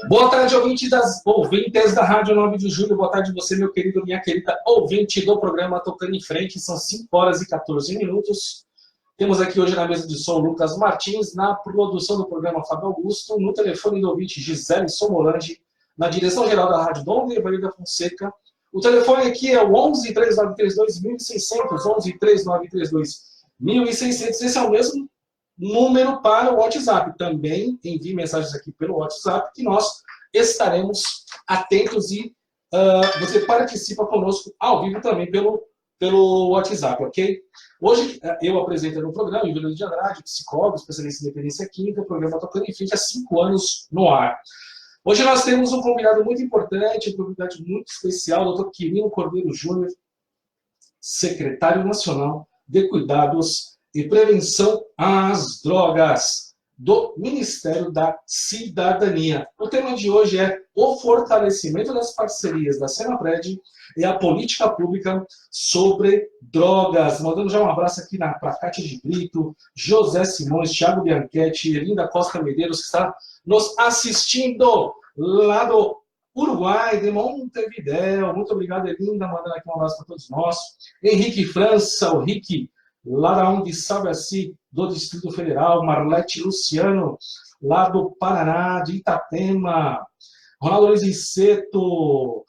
Boa tarde, ouvintes da Rádio 9 de Julho. Boa tarde você, meu querido, minha querida ouvinte do programa Tocando em Frente. São 5 horas e 14 minutos. Temos aqui hoje na mesa de som Lucas Martins, na produção do programa Fábio Augusto, no telefone do ouvinte Gisele Somolandi, na direção geral da Rádio Dom Evangelho Fonseca. O telefone aqui é o 11 3932 1600, 11 3932 1600. Esse é o mesmo número para o WhatsApp. Também envie mensagens aqui pelo WhatsApp, que nós estaremos atentos e você participa conosco ao vivo também pelo WhatsApp, ok? Hoje eu apresento no programa Ivanildo de Andrade, psicólogo, especialista em dependência química, o programa Tocando em Frente há 5 anos no ar. Hoje nós temos um convidado muito importante, um convidado muito especial, o Dr. Quirino Cordeiro Júnior, secretário nacional de Cuidados e Prevenção às Drogas do Ministério da Cidadania. O tema de hoje é o fortalecimento das parcerias da Senapred e a política pública sobre drogas. Mandando já um abraço aqui para Cátia de Brito, José Simões, Thiago Bianchetti, Linda Costa Medeiros, que está nos assistindo lá do Uruguai, de Montevidéu. Muito obrigado, Elinda, mandando aqui um abraço para todos nós. Henrique França, o Rick, lá da onde sabe assim, do Distrito Federal, Marlete Luciano, lá do Paraná, de Itapema, Ronaldo Luiz Inseto,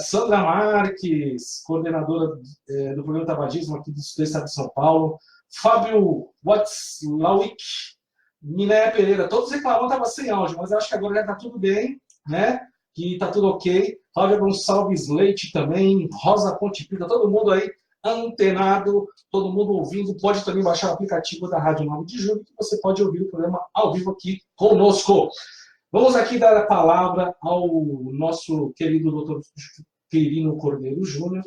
Sandra Marques, coordenadora do programa Tabagismo aqui do Estado de São Paulo, Fábio Watzlawick, Minéia Pereira, todos reclamando que estava sem áudio, mas acho que agora já está tudo bem, né? Que está tudo ok. Cláudia Gonçalves Leite também, Rosa Ponte Pita, todo mundo aí antenado, todo mundo ouvindo. Pode também baixar o aplicativo da Rádio 9 de Julho, que você pode ouvir o programa ao vivo aqui conosco. Vamos aqui dar a palavra ao nosso querido doutor Quirino Cordeiro Júnior,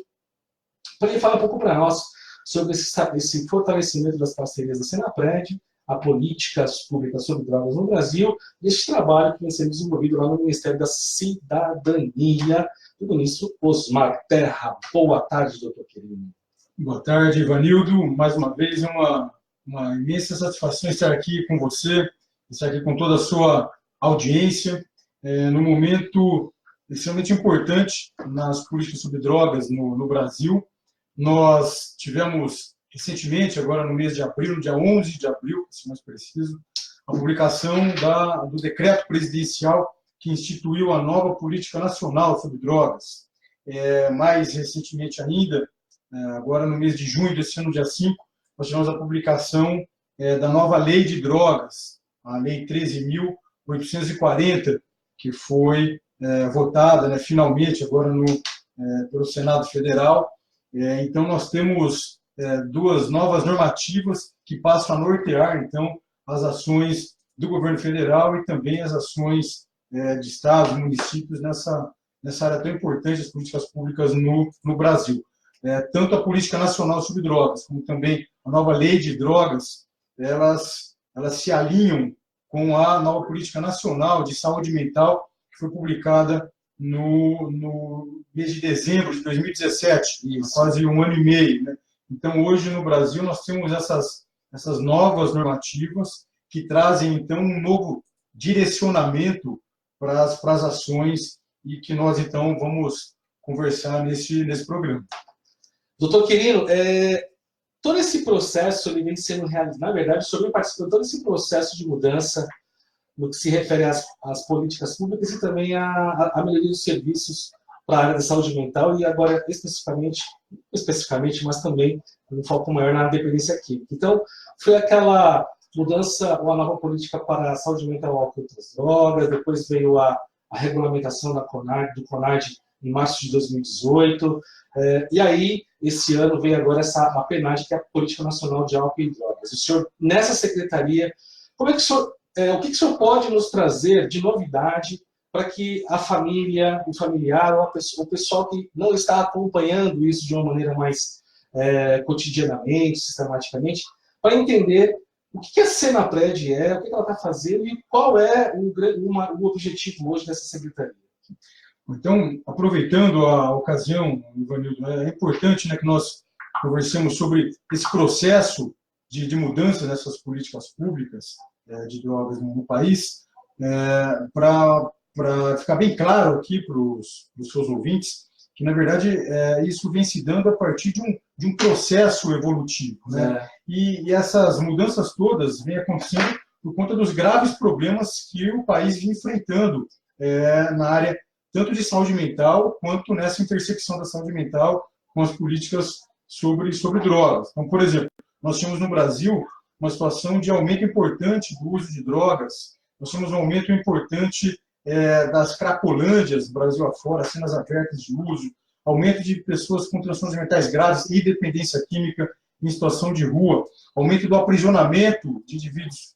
para ele falar um pouco para nós sobre esse fortalecimento das parcerias da Senapred, a políticas públicas sobre drogas no Brasil, e este trabalho que vem sendo desenvolvido lá no Ministério da Cidadania. Tudo isso, Osmar Terra. Boa tarde, doutor Quirino. Boa tarde, Ivanildo. Mais uma vez, uma imensa satisfação estar aqui com você, estar aqui com toda a sua audiência, num momento extremamente importante nas políticas sobre drogas no Brasil. Nós tivemos recentemente, agora no mês de abril, no dia 11 de abril, para ser mais preciso, a publicação do decreto presidencial que instituiu a nova política nacional sobre drogas. Mais recentemente ainda, agora no mês de junho desse ano, dia 5, nós tivemos a publicação da nova lei de drogas, a lei 13.840, que foi votada, né, finalmente agora pelo Senado Federal. Então nós temos duas novas normativas que passam a nortear, então, as ações do governo federal e também as ações de estados, municípios nessa área tão importante das políticas públicas no Brasil. Tanto a política nacional sobre drogas, como também a nova lei de drogas, elas se alinham com a nova política nacional de saúde mental, que foi publicada no mês de dezembro de 2017, quase um ano e meio, né? Então, hoje no Brasil, nós temos essas novas normativas que trazem, então, um novo direcionamento para as ações e que nós, então, vamos conversar nesse programa. Doutor Quirino, todo esse processo ele vem sendo realizado, na verdade, o senhor vem participando de todo esse processo de mudança no que se refere às políticas públicas e também à melhoria dos serviços para a área da saúde mental e agora especificamente, mas também um foco maior na dependência química. Então, foi aquela mudança, ou a nova política para a saúde mental, álcool e outras drogas, depois veio a regulamentação do CONAD em março de 2018, e aí, esse ano, veio agora a PNAD, que é a Política Nacional de Álcool e Drogas. O senhor, nessa secretaria, o que o senhor pode nos trazer de novidade para que a família, o familiar, ou o pessoal que não está acompanhando isso de uma maneira mais cotidianamente, sistematicamente, para entender o que a Senapred é, o que ela está fazendo e qual é o objetivo hoje dessa secretaria. Então, aproveitando a ocasião, Ivanildo, é importante, né, que nós conversemos sobre esse processo de mudança nessas políticas públicas de drogas no país, para para ficar bem claro aqui para os seus ouvintes, que, na verdade, isso vem se dando a partir de um processo evolutivo, né? E essas mudanças todas vêm acontecendo por conta dos graves problemas que o país vem enfrentando na área tanto de saúde mental, quanto nessa intersecção da saúde mental com as políticas sobre drogas. Então, por exemplo, nós tínhamos no Brasil uma situação de aumento importante do uso de drogas, nós tínhamos um aumento importante das cracolândias, Brasil afora, cenas abertas de uso, aumento de pessoas com transtornos mentais graves e dependência química em situação de rua, aumento do aprisionamento de indivíduos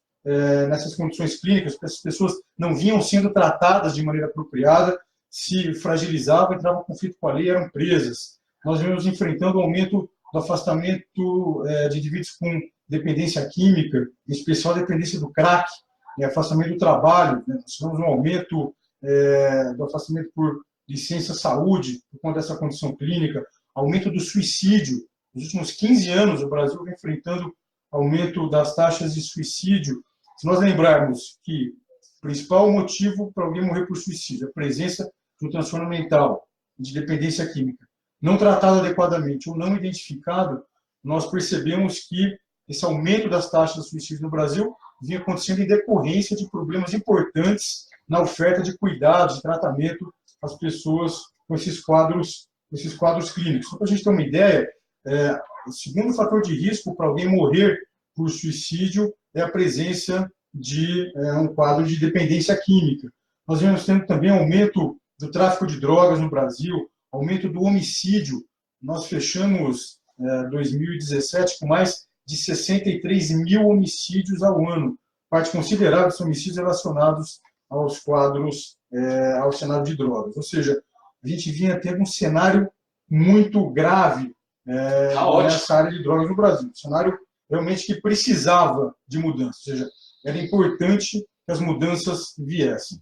nessas condições clínicas, porque essas pessoas não vinham sendo tratadas de maneira apropriada, se fragilizavam, entravam em conflito com a lei, eram presas. Nós vemos enfrentando o aumento do afastamento de indivíduos com dependência química, em especial a dependência do crack, afastamento do trabalho, né? Nós tivemos um aumento do afastamento por licença saúde, por conta dessa condição clínica, aumento do suicídio. Nos últimos 15 anos, o Brasil vem enfrentando aumento das taxas de suicídio. Se nós lembrarmos que o principal motivo para alguém morrer por suicídio é a presença de um transtorno mental, de dependência química, não tratado adequadamente ou não identificado, nós percebemos que esse aumento das taxas de suicídio no Brasil vinha acontecendo em decorrência de problemas importantes na oferta de cuidado, de tratamento às pessoas com esses quadros clínicos. Só para a gente ter uma ideia, o segundo fator de risco para alguém morrer por suicídio é a presença de um quadro de dependência química. Nós vemos tendo também aumento do tráfico de drogas no Brasil, aumento do homicídio. Nós fechamos 2017 com mais de 63 mil homicídios ao ano, parte considerável são homicídios relacionados aos quadros, ao cenário de drogas. Ou seja, a gente vinha tendo um cenário muito grave nessa área de drogas no Brasil. Um cenário realmente que precisava de mudança, ou seja, era importante que as mudanças viessem.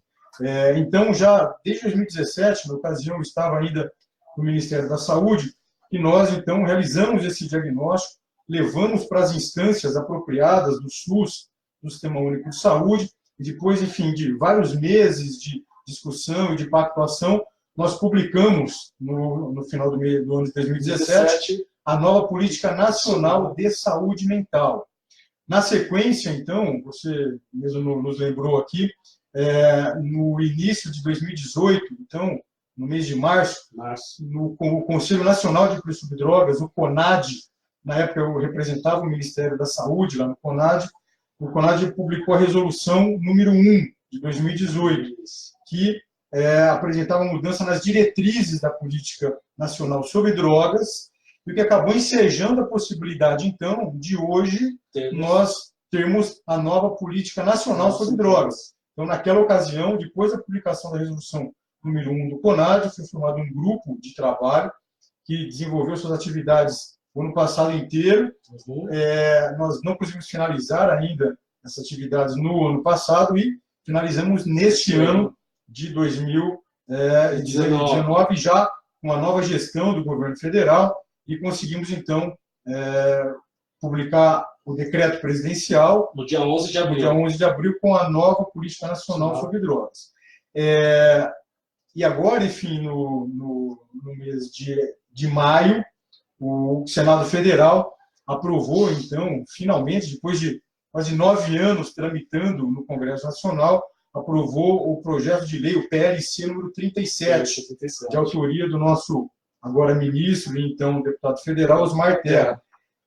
Então, já desde 2017, na ocasião eu estava ainda no Ministério da Saúde, e nós, então, realizamos esse diagnóstico, levamos para as instâncias apropriadas do SUS, do Sistema Único de Saúde, e depois, enfim, de vários meses de discussão e de pactuação, nós publicamos, no final do ano de 2017, a nova Política Nacional de Saúde Mental. Na sequência, então, você mesmo nos lembrou aqui, no início de 2018, então, no mês de março, o Conselho Nacional de Política sobre Drogas, o CONAD, na época eu representava o Ministério da Saúde, lá no CONAD, o CONAD publicou a resolução número 1 de 2018, que apresentava mudança nas diretrizes da Política Nacional sobre Drogas, e que acabou ensejando a possibilidade, então, de hoje nós termos a nova Política Nacional sobre Drogas. Então, naquela ocasião, depois da publicação da resolução número 1 do CONAD, foi formado um grupo de trabalho que desenvolveu suas atividades o ano passado inteiro. Nós não conseguimos finalizar ainda essas atividades no ano passado e finalizamos neste ano de 2019, já com a nova gestão do governo federal, e conseguimos, então, publicar o decreto presidencial no dia 11 de abril. No dia 11 de abril, com a nova Política Nacional sobre Drogas. E agora, enfim, no mês de maio, o Senado Federal aprovou, então, finalmente, depois de quase 9 anos tramitando no Congresso Nacional, aprovou o projeto de lei, o PLC número 37, de autoria do nosso agora ministro e então deputado federal, Osmar Terra,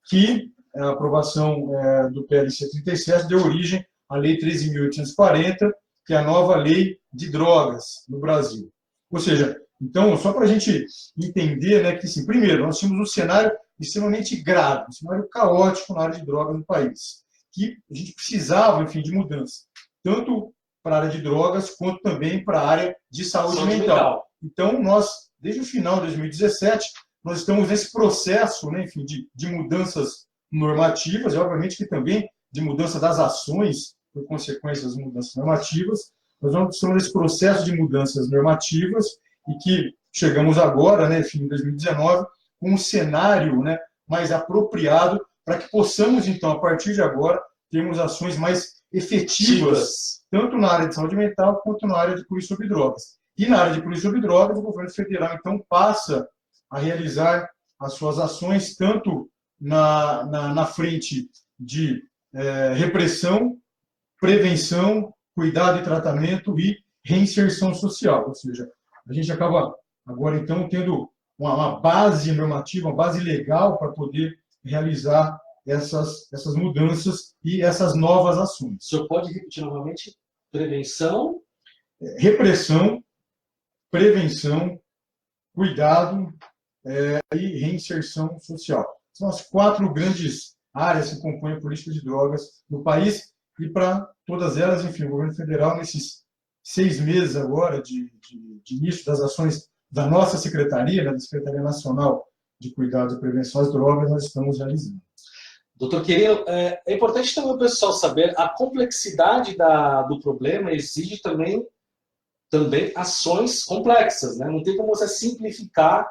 que a aprovação do PLC 37 deu origem à Lei 13.840, que é a nova lei de drogas no Brasil. Ou seja, então, só para a gente entender, né, que, assim, primeiro, nós tínhamos um cenário extremamente grave, um cenário caótico na área de drogas no país, que a gente precisava, enfim, de mudança, tanto para a área de drogas, quanto também para a área de saúde mental. Então, nós, desde o final de 2017, nós estamos nesse processo, né, enfim, de mudanças normativas, e obviamente que também de mudança das ações, por consequência das mudanças normativas. Nós estamos nesse processo de mudanças normativas e que chegamos agora, né, fim de 2019, com um cenário, né, mais apropriado para que possamos, então, a partir de agora, termos ações mais efetivas, tanto na área de saúde mental quanto na área de polícia sobre drogas. E na área de polícia sobre drogas, o governo federal, então, passa a realizar as suas ações tanto na frente de repressão, prevenção, cuidado e tratamento e reinserção social. Ou seja, a gente acaba agora, então, tendo uma base normativa, uma base legal para poder realizar essas mudanças e essas novas ações. O senhor pode repetir novamente? Prevenção? Repressão, prevenção, cuidado e reinserção social. São as 4 grandes áreas que compõem a política de drogas no país e para todas elas, enfim, o governo federal, nesses 6 meses agora de início das ações da nossa secretaria, da Secretaria Nacional de Cuidado e Prevenção às Drogas, nós estamos realizando. Doutor Quirino, é importante também o pessoal saber a complexidade do problema exige também ações complexas, né? Não tem como você simplificar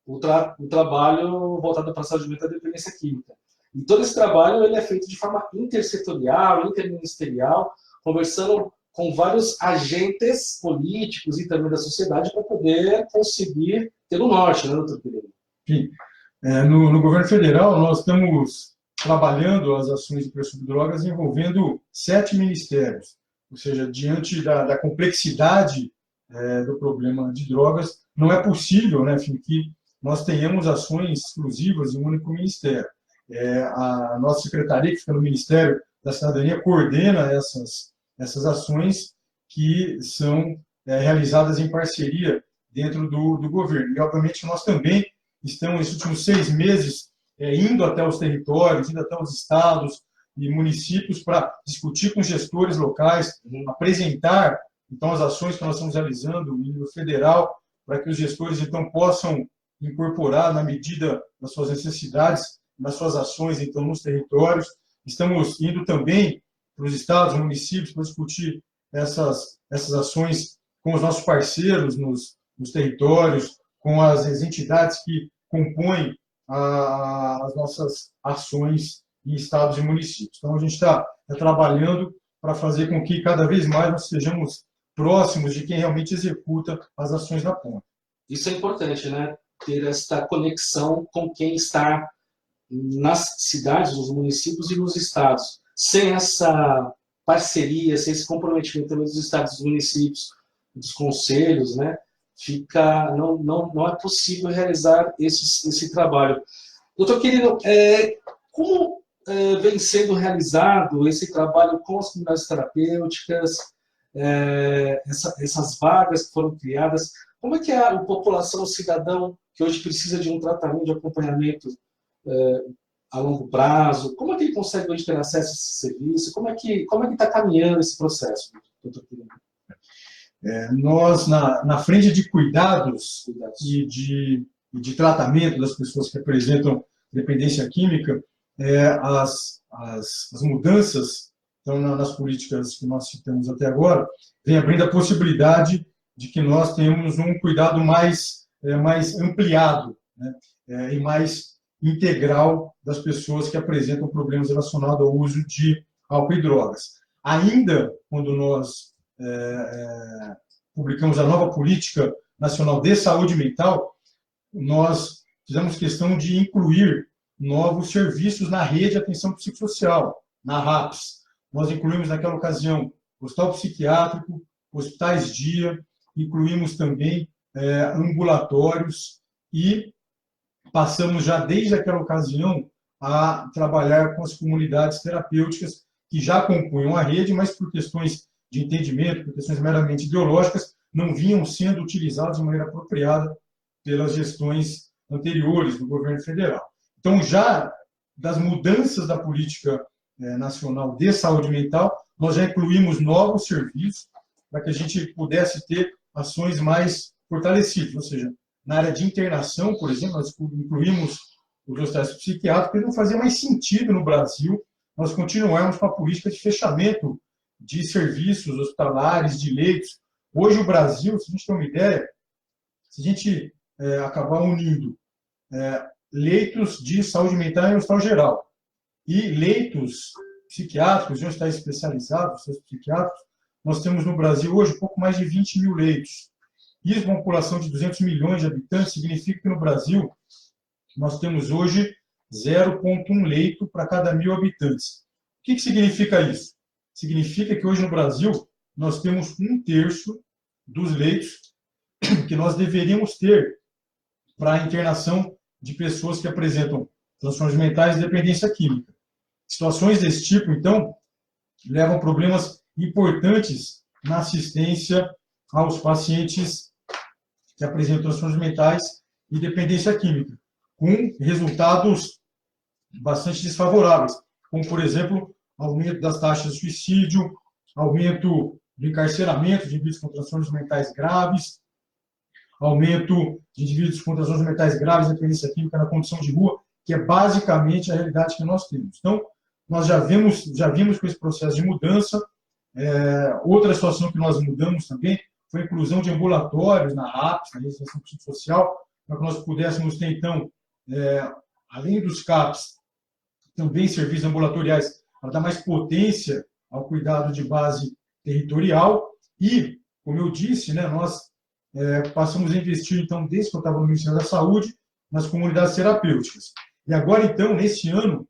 o trabalho voltado para a saúde mental e dependência química. E todo esse trabalho ele é feito de forma intersetorial, interministerial, conversando com vários agentes políticos e também da sociedade para poder conseguir ter o norte, né, doutor Quirino? Sim. No governo federal, nós estamos trabalhando as ações de prevenção de drogas envolvendo 7 ministérios. Ou seja, diante da complexidade do problema de drogas, não é possível, né, enfim, que nós tenhamos ações exclusivas em um único ministério. A nossa secretaria, que fica no Ministério da Cidadania, coordena essas ações que são realizadas em parceria dentro do governo. E, obviamente, nós também estamos, nesses últimos 6 meses, indo até os territórios, indo até os estados e municípios para discutir com gestores locais, apresentar, então, as ações que nós estamos realizando no nível federal, para que os gestores, então, possam incorporar, na medida das suas necessidades, nas suas ações, então, nos territórios. Estamos indo também para os estados, municípios, para discutir essas ações com os nossos parceiros nos territórios, com as entidades que compõem as nossas ações em estados e municípios. Então, a gente está trabalhando para fazer com que cada vez mais nós sejamos próximos de quem realmente executa as ações na ponta. Isso é importante, né? Ter esta conexão com quem está nas cidades, nos municípios e nos estados. Sem essa parceria, sem esse comprometimento também dos estados, dos municípios, dos conselhos, né? Não é possível realizar esse trabalho. Doutor Quirino, como vem sendo realizado esse trabalho com as comunidades terapêuticas, essas vagas que foram criadas? Como é que a população, o cidadão que hoje precisa de um tratamento, de acompanhamento a longo prazo, como é que ele consegue hoje ter acesso a esse serviço? Como é que está caminhando esse processo, doutor Quirino? Nós, na frente de cuidados e de tratamento das pessoas que apresentam dependência química, as mudanças então, nas políticas que nós citamos até agora, vem abrindo a possibilidade de que nós tenhamos um cuidado mais ampliado, né, e mais integral das pessoas que apresentam problemas relacionados ao uso de álcool e drogas. Ainda quando nós publicamos a nova Política Nacional de Saúde Mental, nós fizemos questão de incluir novos serviços na rede de atenção psicossocial, na RAPS. Nós incluímos, naquela ocasião, hospital psiquiátrico, hospitais-dia, incluímos também ambulatórios e passamos já desde aquela ocasião a trabalhar com as comunidades terapêuticas que já compunham a rede, mas por questões de entendimento, por questões meramente ideológicas, não vinham sendo utilizados de maneira apropriada pelas gestões anteriores do governo federal. Então, já das mudanças da política nacional de saúde mental, nós já incluímos novos serviços para que a gente pudesse ter ações mais fortalecidas, ou seja, na área de internação, por exemplo, nós incluímos os hospitais psiquiátricos, porque não fazia mais sentido no Brasil nós continuarmos com a política de fechamento de serviços hospitalares, de leitos. Hoje o Brasil, se a gente tem uma ideia, se a gente acabar unindo leitos de saúde mental em hospital geral e leitos psiquiátricos, em hospitais especializados, psiquiátricos, nós temos no Brasil hoje pouco mais de 20 mil leitos. Isso, uma população de 200 milhões de habitantes, significa que no Brasil nós temos hoje 0,1 leito para cada 1.000 habitantes. O que significa isso? Significa que hoje no Brasil nós temos 1/3 dos leitos que nós deveríamos ter para a internação de pessoas que apresentam transtornos mentais e dependência química. Situações desse tipo, então, levam a problemas importantes na assistência aos pacientes que apresentam transtornos mentais e dependência química, com resultados bastante desfavoráveis, como, por exemplo, aumento das taxas de suicídio, aumento do encarceramento de indivíduos com transtornos mentais graves, aumento de indivíduos com transtornos mentais graves e dependência química na condição de rua, que é basicamente a realidade que nós temos. Então, nós já vimos com esse processo de mudança. Outra situação que nós mudamos também foi a inclusão de ambulatórios na RAPS, na Residência Social, para que nós pudéssemos ter, então, além dos CAPs, também serviços ambulatoriais para dar mais potência ao cuidado de base territorial. E, como eu disse, nós passamos a investir, então, desde que eu estava no Ministério da Saúde, nas comunidades terapêuticas. E agora, então, nesse ano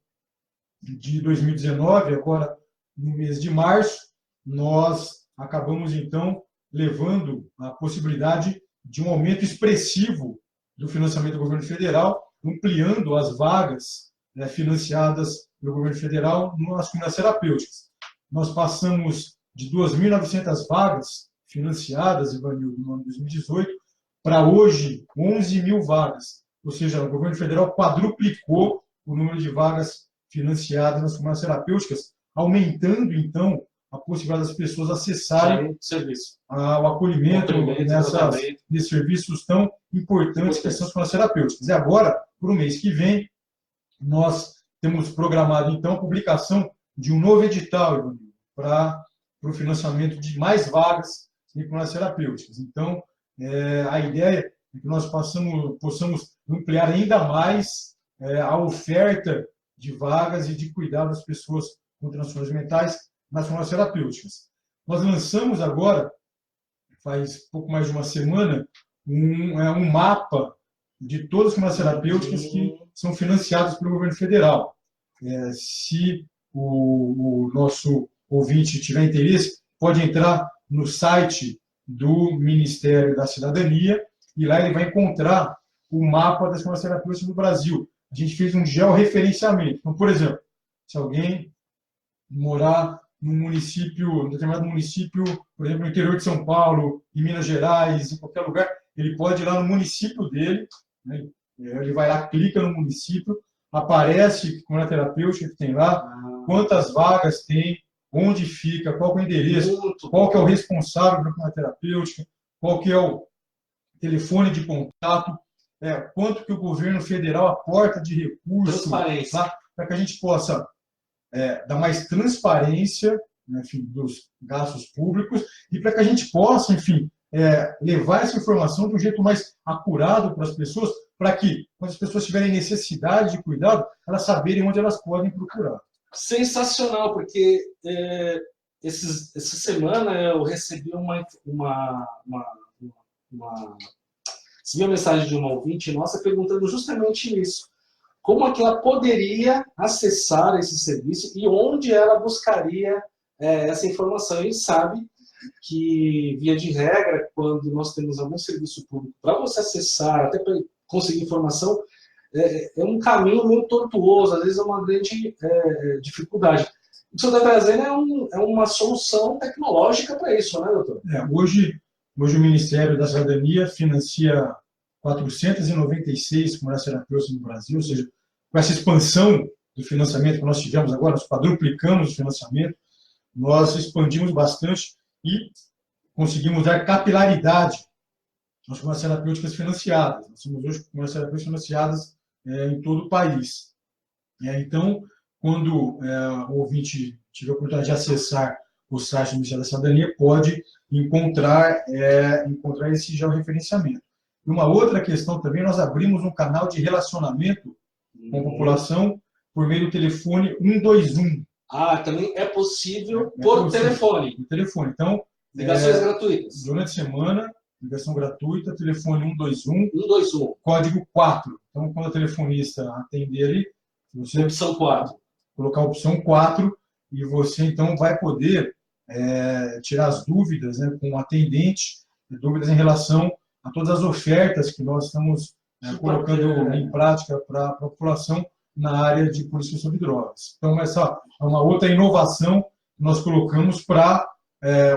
de 2019, agora no mês de março, nós acabamos, então, levando a possibilidade de um aumento expressivo do financiamento do governo federal, ampliando as vagas financiadas pelo governo federal nas comunidades terapêuticas. Nós passamos de 2.900 vagas financiadas, Ivanildo, no ano de 2018, para hoje 11.000 vagas. Ou seja, o governo federal quadruplicou o número de vagas financiadas nas comunidades terapêuticas, aumentando, então, a possibilidade das pessoas acessarem o acolhimento nesses serviços tão importantes que são as comunidades terapêuticas. E agora, para o mês que vem, nós temos programado, então, a publicação de um novo edital para o financiamento de mais vagas em comunidades terapêuticas. Então, a ideia é que nós possamos ampliar ainda mais a oferta de vagas e de cuidado das pessoas com transtornos mentais nas comunidades terapêuticas. Nós lançamos agora, faz pouco mais de uma semana, um mapa de todas as comunidades terapêuticas que são financiadas pelo governo federal. Se o nosso ouvinte tiver interesse, pode entrar no site do Ministério da Cidadania e lá ele vai encontrar o mapa das comunidades terapêuticas do Brasil. A gente fez um georreferenciamento. Então, por exemplo, se alguém morar num determinado município, por exemplo, no interior de São Paulo, em Minas Gerais, em qualquer lugar, ele pode ir lá no município dele, ele vai lá, clica no município, aparece com a terapêutica que tem lá, quantas vagas tem, onde fica, qual é o endereço, qual que é o responsável pela terapêutica, qual que é o telefone de contato, quanto que o governo federal aporta de recursos para que a gente possa dar mais transparência, enfim, dos gastos públicos e para que a gente possa, enfim, levar essa informação de um jeito mais acurado para as pessoas, para que, quando as pessoas tiverem necessidade de cuidado, elas saberem onde elas podem procurar. Sensacional, porque essa semana eu recebi uma mensagem de uma ouvinte nossa perguntando justamente isso. Como é que ela poderia acessar esse serviço e onde ela buscaria essa informação? A gente sabe que, via de regra, quando nós temos algum serviço público, para você acessar, até para conseguir informação, é um caminho muito tortuoso, às vezes é uma grande dificuldade. O que você está trazendo é uma solução tecnológica para isso, né, doutor? Hoje o Ministério da Cidadania financia 496 comunidades terapêuticas no Brasil, ou seja, com essa expansão do financiamento que nós tivemos agora, nós quadruplicamos o financiamento, nós expandimos bastante e conseguimos dar capilaridade às comunidades terapêuticas financiadas. Nós temos hoje comunidades terapêuticas financiadas em todo o país. Então, quando o ouvinte tiver a oportunidade de acessar o site do Ministério da Cidadania, pode encontrar esse georreferenciamento. E uma outra questão também, nós abrimos um canal de relacionamento com a população por meio do telefone 121. Ah, também é possível por telefone. Por telefone. Então, ligações gratuitas. Durante a semana, ligação gratuita, telefone 121, 121. Código 4. Então, quando a telefonista atender ali, você opção 4. Colocar a opção 4 e você, então, vai poder tirar as dúvidas, né, com o atendente, dúvidas em relação a todas as ofertas que nós estamos colocando em prática para a população na área de política sobre drogas. Então, essa é uma outra inovação que nós colocamos para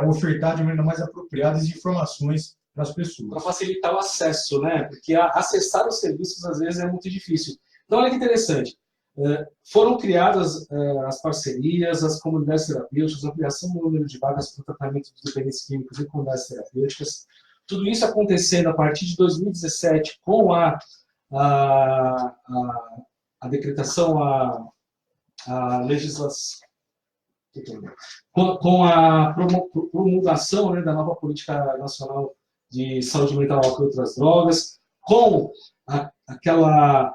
ofertar de maneira mais apropriada as informações para as pessoas. Para facilitar o acesso, né? Porque acessar os serviços, às vezes, é muito difícil. Então, olha que interessante. Foram criadas as parcerias, as comunidades terapêuticas, a ampliação do número de vagas para o tratamento dos dependentes químicos em comunidades terapêuticas. Tudo isso acontecendo a partir de 2017 com a decretação, a legislação, com a promulgação, né, da nova Política Nacional de Saúde Mental, Álcool e Outras Drogas, com aquela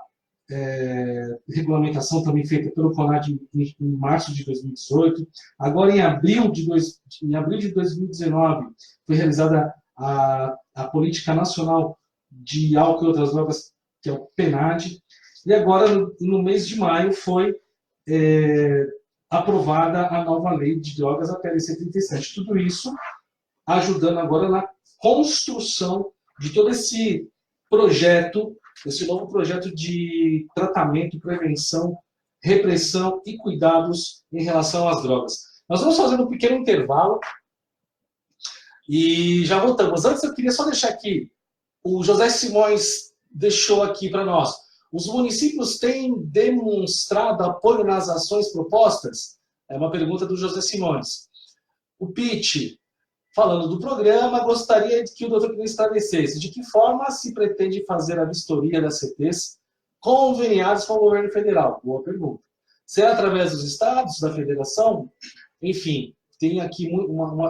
regulamentação também feita pelo CONAD em março de 2018. Agora, em abril de 2019, foi realizada a Política Nacional de Álcool e Outras Drogas, que é o PNAD, e agora, no mês de maio, foi aprovada a nova lei de drogas, a PLC 37. Tudo isso ajudando agora na construção de todo esse projeto, esse novo projeto de tratamento, prevenção, repressão e cuidados em relação às drogas. Nós vamos fazer um pequeno intervalo e já voltamos. Antes, eu queria só deixar aqui, o José Simões deixou aqui para nós. Os municípios têm demonstrado apoio nas ações propostas? É uma pergunta do José Simões. O Pitt, falando do programa, gostaria que o doutor esclarecesse de que forma se pretende fazer a vistoria das CTs conveniadas com o governo federal. Boa pergunta. Será através dos estados, da federação? Enfim, tem aqui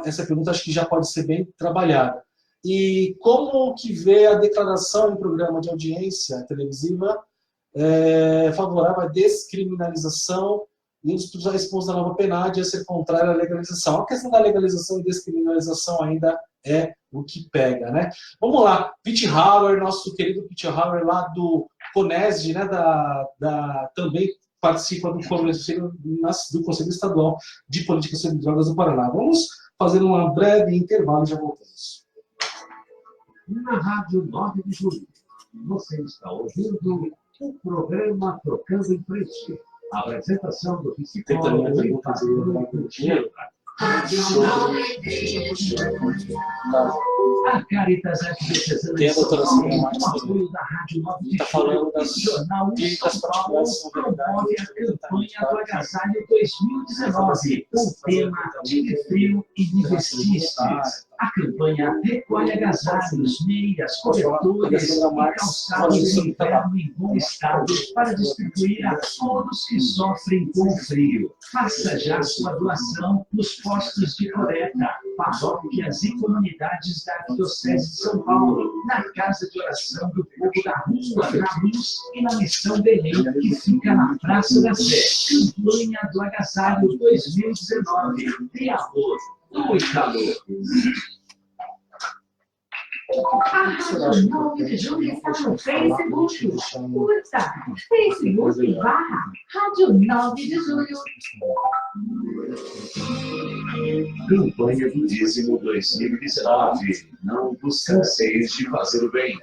essa pergunta, acho que já pode ser bem trabalhada. E como que vê a declaração em programa de audiência televisiva favorável à descriminalização e os responsos da nova PNAD a ser contrária à legalização? A questão da legalização e descriminalização ainda é o que pega, né? Vamos lá, Pitt Hauer, nosso querido Pitt Hauer lá do CONESD, né, também participa do Conselho Estadual de Política sobre Drogas do Paraná. Vamos fazer um breve intervalo e já voltamos. Na Rádio 9 de Julho, você está ouvindo o programa Trocando em Frente. A apresentação do psicólogo e pastor a Caritas Arquidiocesana de São Paulo, com apoio da Rádio 9 de Julho, Jornal de São Paulo, promove a campanha do Agasalho 2019, com o tema Tigre Frio e de Vestistes. A campanha recolhe agasalhos, meias, cobertores e calçados de inverno em bom estado para distribuir a todos que sofrem com frio. Faça já sua doação nos postos de coleta, paróquias e comunidades da Arquidiocese de São Paulo, na Casa de Oração do Povo da Rua, na Luz e na Missão Belém, que fica na Praça da Sé. Campanha do Agasalho 2019. De amor, do calor. A Rádio 9 de Julho está no Facebook. Curta, Facebook/Rádio 9 de Julho. Campanha do Dízimo 2019. Não vos canseis de fazer o bem.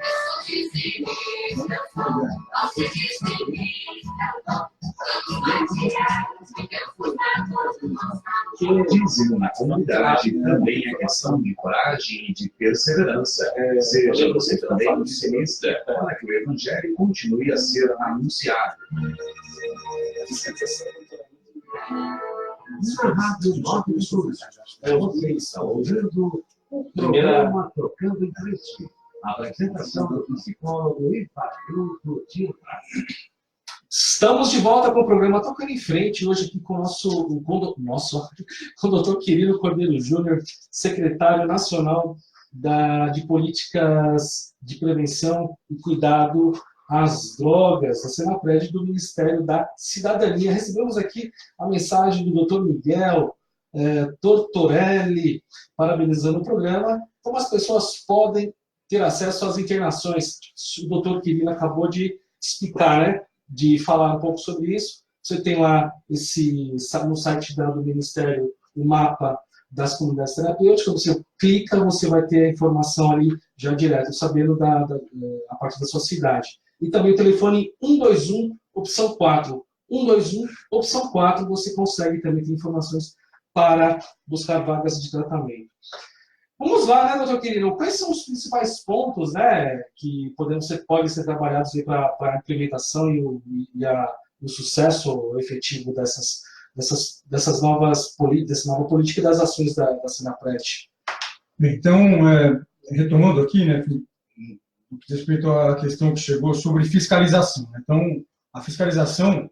Dízimo na comunidade também é questão de coragem e de perseverança. Seja você também dizimista para que o Evangelho continue a ser anunciado. Na Rádio 9 de Julho, você está ouvindo o programa Trocando em Frente. A apresentação do psicólogo e pastor Tio. Estamos de volta com o programa Tocando em Frente, hoje aqui com o doutor Quirino Cordeiro Júnior, secretário nacional de Políticas de Prevenção e Cuidado às drogas, a Senapred do Ministério da Cidadania. Recebemos aqui a mensagem do Dr. Miguel Tortorelli, parabenizando o programa. Como as pessoas podem ter acesso às internações? O doutor Quirino acabou de explicar, né? De falar um pouco sobre isso. Você tem lá no site do Ministério o mapa das comunidades terapêuticas. Você clica, você vai ter a informação ali já direto, sabendo a partir da sua cidade. E também o telefone 121, opção 4. 121, opção 4, você consegue também ter informações para buscar vagas de tratamento. Vamos lá, né, doutor Quirino? Quais são os principais pontos, né, que podem ser trabalhados para a implementação e o sucesso efetivo dessa nova política e das ações da Senapred? Então, retomando aqui, né, no que diz respeito à questão que chegou sobre fiscalização. Então, a fiscalização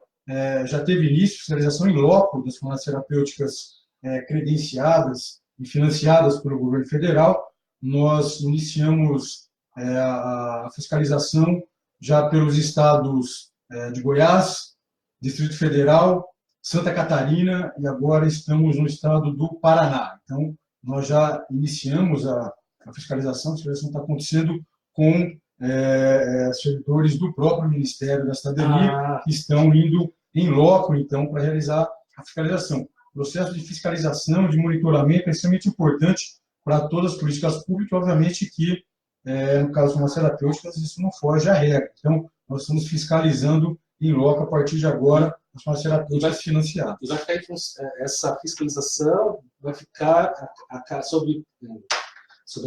já teve início, fiscalização em loco das comunidades terapêuticas credenciadas e financiadas pelo governo federal. Nós iniciamos a fiscalização já pelos estados de Goiás, Distrito Federal, Santa Catarina e agora estamos no estado do Paraná. Então, nós já iniciamos a fiscalização está acontecendo com servidores do próprio Ministério da Cidadania que estão indo em loco, então, para realizar a fiscalização. O processo de fiscalização, de monitoramento é extremamente importante para todas as políticas públicas, obviamente que, no caso das terapêuticas, isso não foge à regra. Então, nós estamos fiscalizando em loco a partir de agora as terapêuticas financiadas. Essa fiscalização vai ficar sobre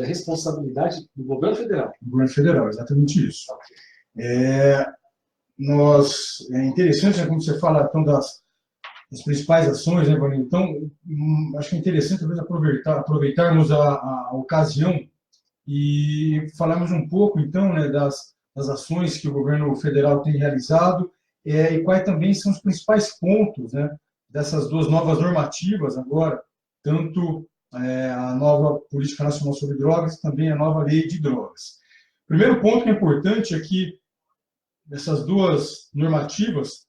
a responsabilidade do governo federal. Do governo federal, exatamente isso. É interessante, quando você fala então, das principais ações, né, Vanessa? Então, acho que é interessante talvez aproveitarmos a ocasião e falarmos um pouco, então, né, das ações que o governo federal tem realizado e quais também são os principais pontos, né, dessas duas novas normativas agora, tanto a nova Política Nacional sobre Drogas e também a nova Lei de Drogas. O primeiro ponto que é importante é que essas duas normativas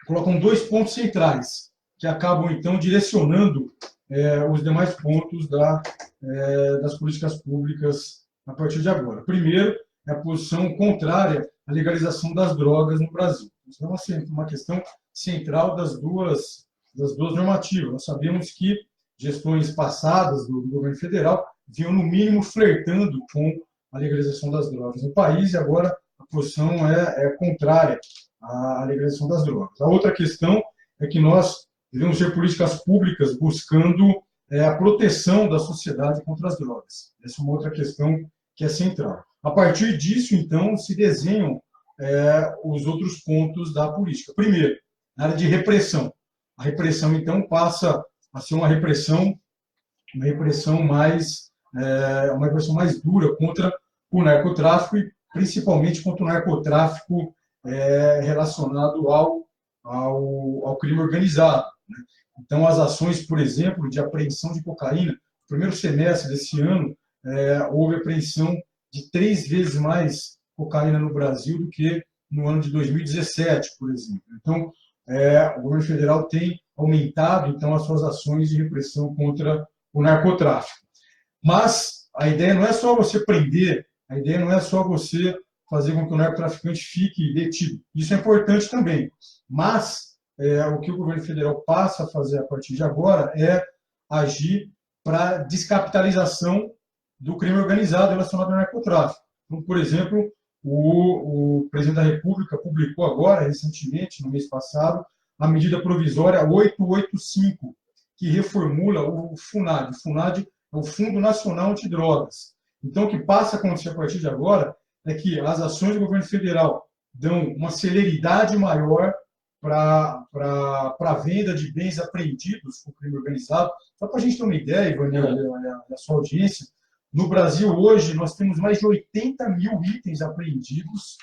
colocam dois pontos centrais, que acabam, então, direcionando os demais pontos das políticas públicas a partir de agora. Primeiro, é a posição contrária à legalização das drogas no Brasil. Isso é uma questão central das duas normativas. Nós sabemos que gestões passadas do governo federal vinham, no mínimo, flertando com a legalização das drogas no país, e agora a posição é contrária à legalização das drogas. A outra questão é que nós devemos ter políticas públicas buscando a proteção da sociedade contra as drogas. Essa é uma outra questão que é central. A partir disso, então, se desenham os outros pontos da política. Primeiro, na área de repressão. A repressão, então, passa a ser uma repressão mais dura contra o narcotráfico e principalmente contra o narcotráfico relacionado ao crime organizado, né? Então, as ações, por exemplo, de apreensão de cocaína, no primeiro semestre desse ano, houve apreensão de 3 vezes mais cocaína no Brasil do que no ano de 2017, por exemplo. Então, o governo federal tem aumentado, então, as suas ações de repressão contra o narcotráfico. Mas a ideia não é só você prender, a ideia não é só você fazer com que o narcotraficante fique detido. Isso é importante também. Mas o que o governo federal passa a fazer a partir de agora é agir para descapitalização do crime organizado relacionado ao narcotráfico. Então, por exemplo, o presidente da República publicou agora, recentemente, no mês passado, a medida provisória 885, que reformula o FUNAD. O FUNAD é o Fundo Nacional Antidrogas. Então, o que passa a acontecer a partir de agora é que as ações do governo federal dão uma celeridade maior para a venda de bens apreendidos com crime organizado. Só para a gente ter uma ideia, Ivani, a sua audiência, no Brasil hoje nós temos mais de 80 mil itens apreendidos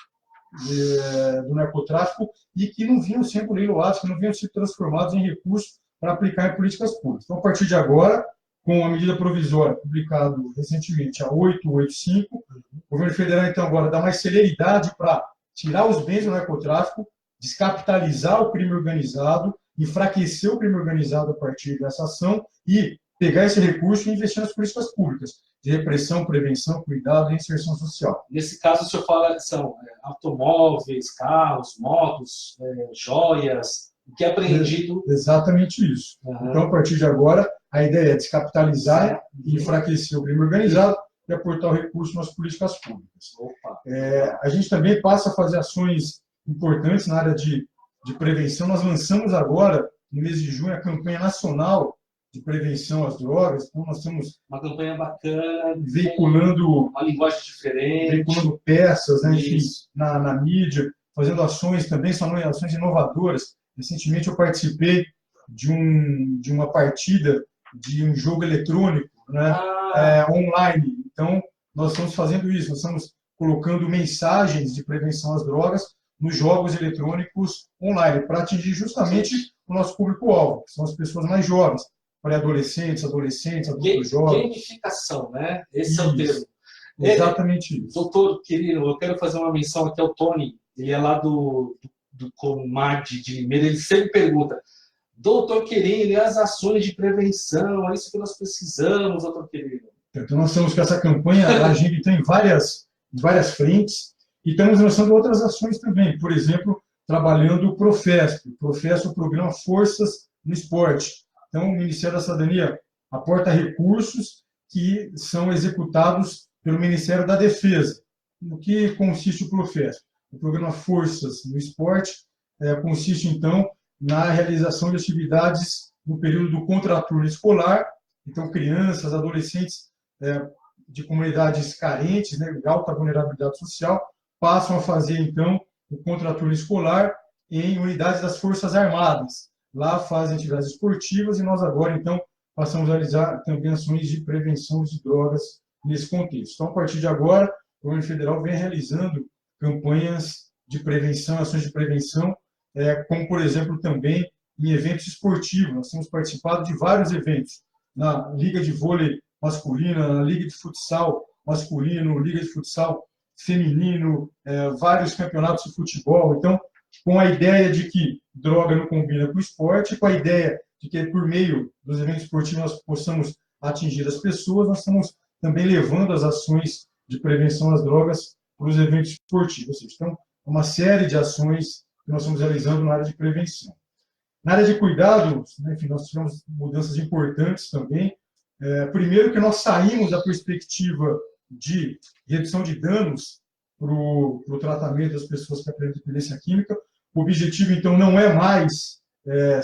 do narcotráfico e que não vinham sendo leiloados, que não vinham sendo transformados em recursos para aplicar em políticas públicas. Então, a partir de agora, com a medida provisória publicada recentemente, a 885, o governo federal, então, agora dá mais celeridade para tirar os bens do narcotráfico, descapitalizar o crime organizado, enfraquecer o crime organizado a partir dessa ação e pegar esse recurso e investir nas políticas públicas de repressão, prevenção, cuidado e inserção social. Nesse caso, o senhor fala são automóveis, carros, motos, joias, o que é apreendido. Exatamente isso. Uhum. Então, a partir de agora, a ideia é descapitalizar e enfraquecer o crime organizado e aportar o recurso nas políticas públicas. A gente também passa a fazer ações importantes na área de prevenção. Nós lançamos agora, no mês de junho, a campanha nacional de prevenção às drogas. Então, nós estamos uma campanha bacana, veiculando uma linguagem diferente, veiculando peças, né, enfim, na mídia, fazendo ações também, são ações inovadoras. Recentemente eu participei de uma partida de um jogo eletrônico, né, online. Então, nós estamos fazendo isso, nós estamos colocando mensagens de prevenção às drogas nos jogos eletrônicos online, para atingir justamente o nosso público-alvo, que são as pessoas mais jovens, pré-adolescentes, adolescentes, adultos jovens. Gamificação, né? Esse é o termo. Exatamente isso. Doutor, querido, eu quero fazer uma menção aqui ao Tony, ele é lá do Comad de Limeira, ele sempre pergunta, doutor querido, e as ações de prevenção, é isso que nós precisamos, doutor querido? Então, nós estamos com essa campanha agindo então, em várias frentes, e estamos lançando outras ações também. Por exemplo, trabalhando o Profesp. O Profesp é o programa Forças no Esporte. Então, o Ministério da Cidadania aporta recursos que são executados pelo Ministério da Defesa. No que consiste o Profesp? O programa Forças no Esporte consiste, então, na realização de atividades no período do contraturno escolar. Então, crianças, adolescentes de comunidades carentes, né, de alta vulnerabilidade social, passam a fazer, então, o contraturno escolar em unidades das Forças Armadas. Lá fazem atividades esportivas e nós agora, então, passamos a realizar também ações de prevenção de drogas nesse contexto. Então, a partir de agora, o governo federal vem realizando campanhas de prevenção, ações de prevenção, como, por exemplo, também em eventos esportivos. Nós temos participado de vários eventos, na Liga de Vôlei masculina, na Liga de Futsal masculino, Liga de Futsal feminino, vários campeonatos de futebol. Então, com a ideia de que droga não combina com o esporte, com a ideia de que por meio dos eventos esportivos nós possamos atingir as pessoas, nós estamos também levando as ações de prevenção às drogas para os eventos esportivos. Então, uma série de ações que nós estamos realizando na área de prevenção. Na área de cuidados, né, enfim, nós tivemos mudanças importantes também. Primeiro que nós saímos da perspectiva de redução de danos para o tratamento das pessoas que apresentam dependência química. O objetivo, então, não é mais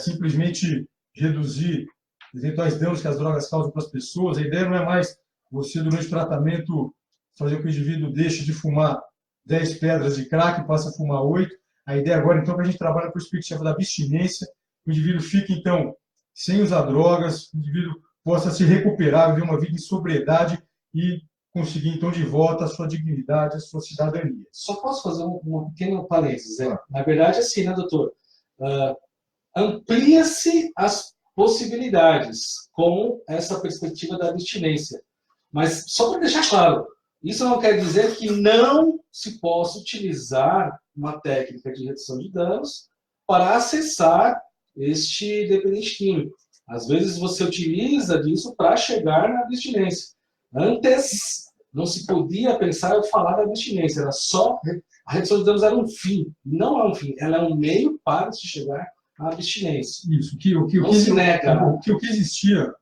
simplesmente reduzir eventuais danos que as drogas causam para as pessoas. A ideia não é mais você, durante o tratamento, fazer com que o indivíduo deixe de fumar 10 pedras de crack e passe a fumar 8. A ideia agora, então, é que a gente trabalha na perspectiva da abstinência, que o indivíduo fique, então, sem usar drogas, o indivíduo possa se recuperar, viver uma vida em sobriedade e conseguir, então, de volta a sua dignidade, a sua cidadania. Só posso fazer um pequeno parênteses? Na verdade, assim, né, doutor? Amplia-se as possibilidades com essa perspectiva da abstinência. Mas, só para deixar claro, isso não quer dizer que não se possa utilizar uma técnica de redução de danos para acessar este dependente químico. Às vezes você utiliza disso para chegar na abstinência. Antes, não se podia pensar em falar da abstinência, era só a redução de danos era um fim, não é um fim, ela é um meio para se chegar à abstinência. Isso, o que existia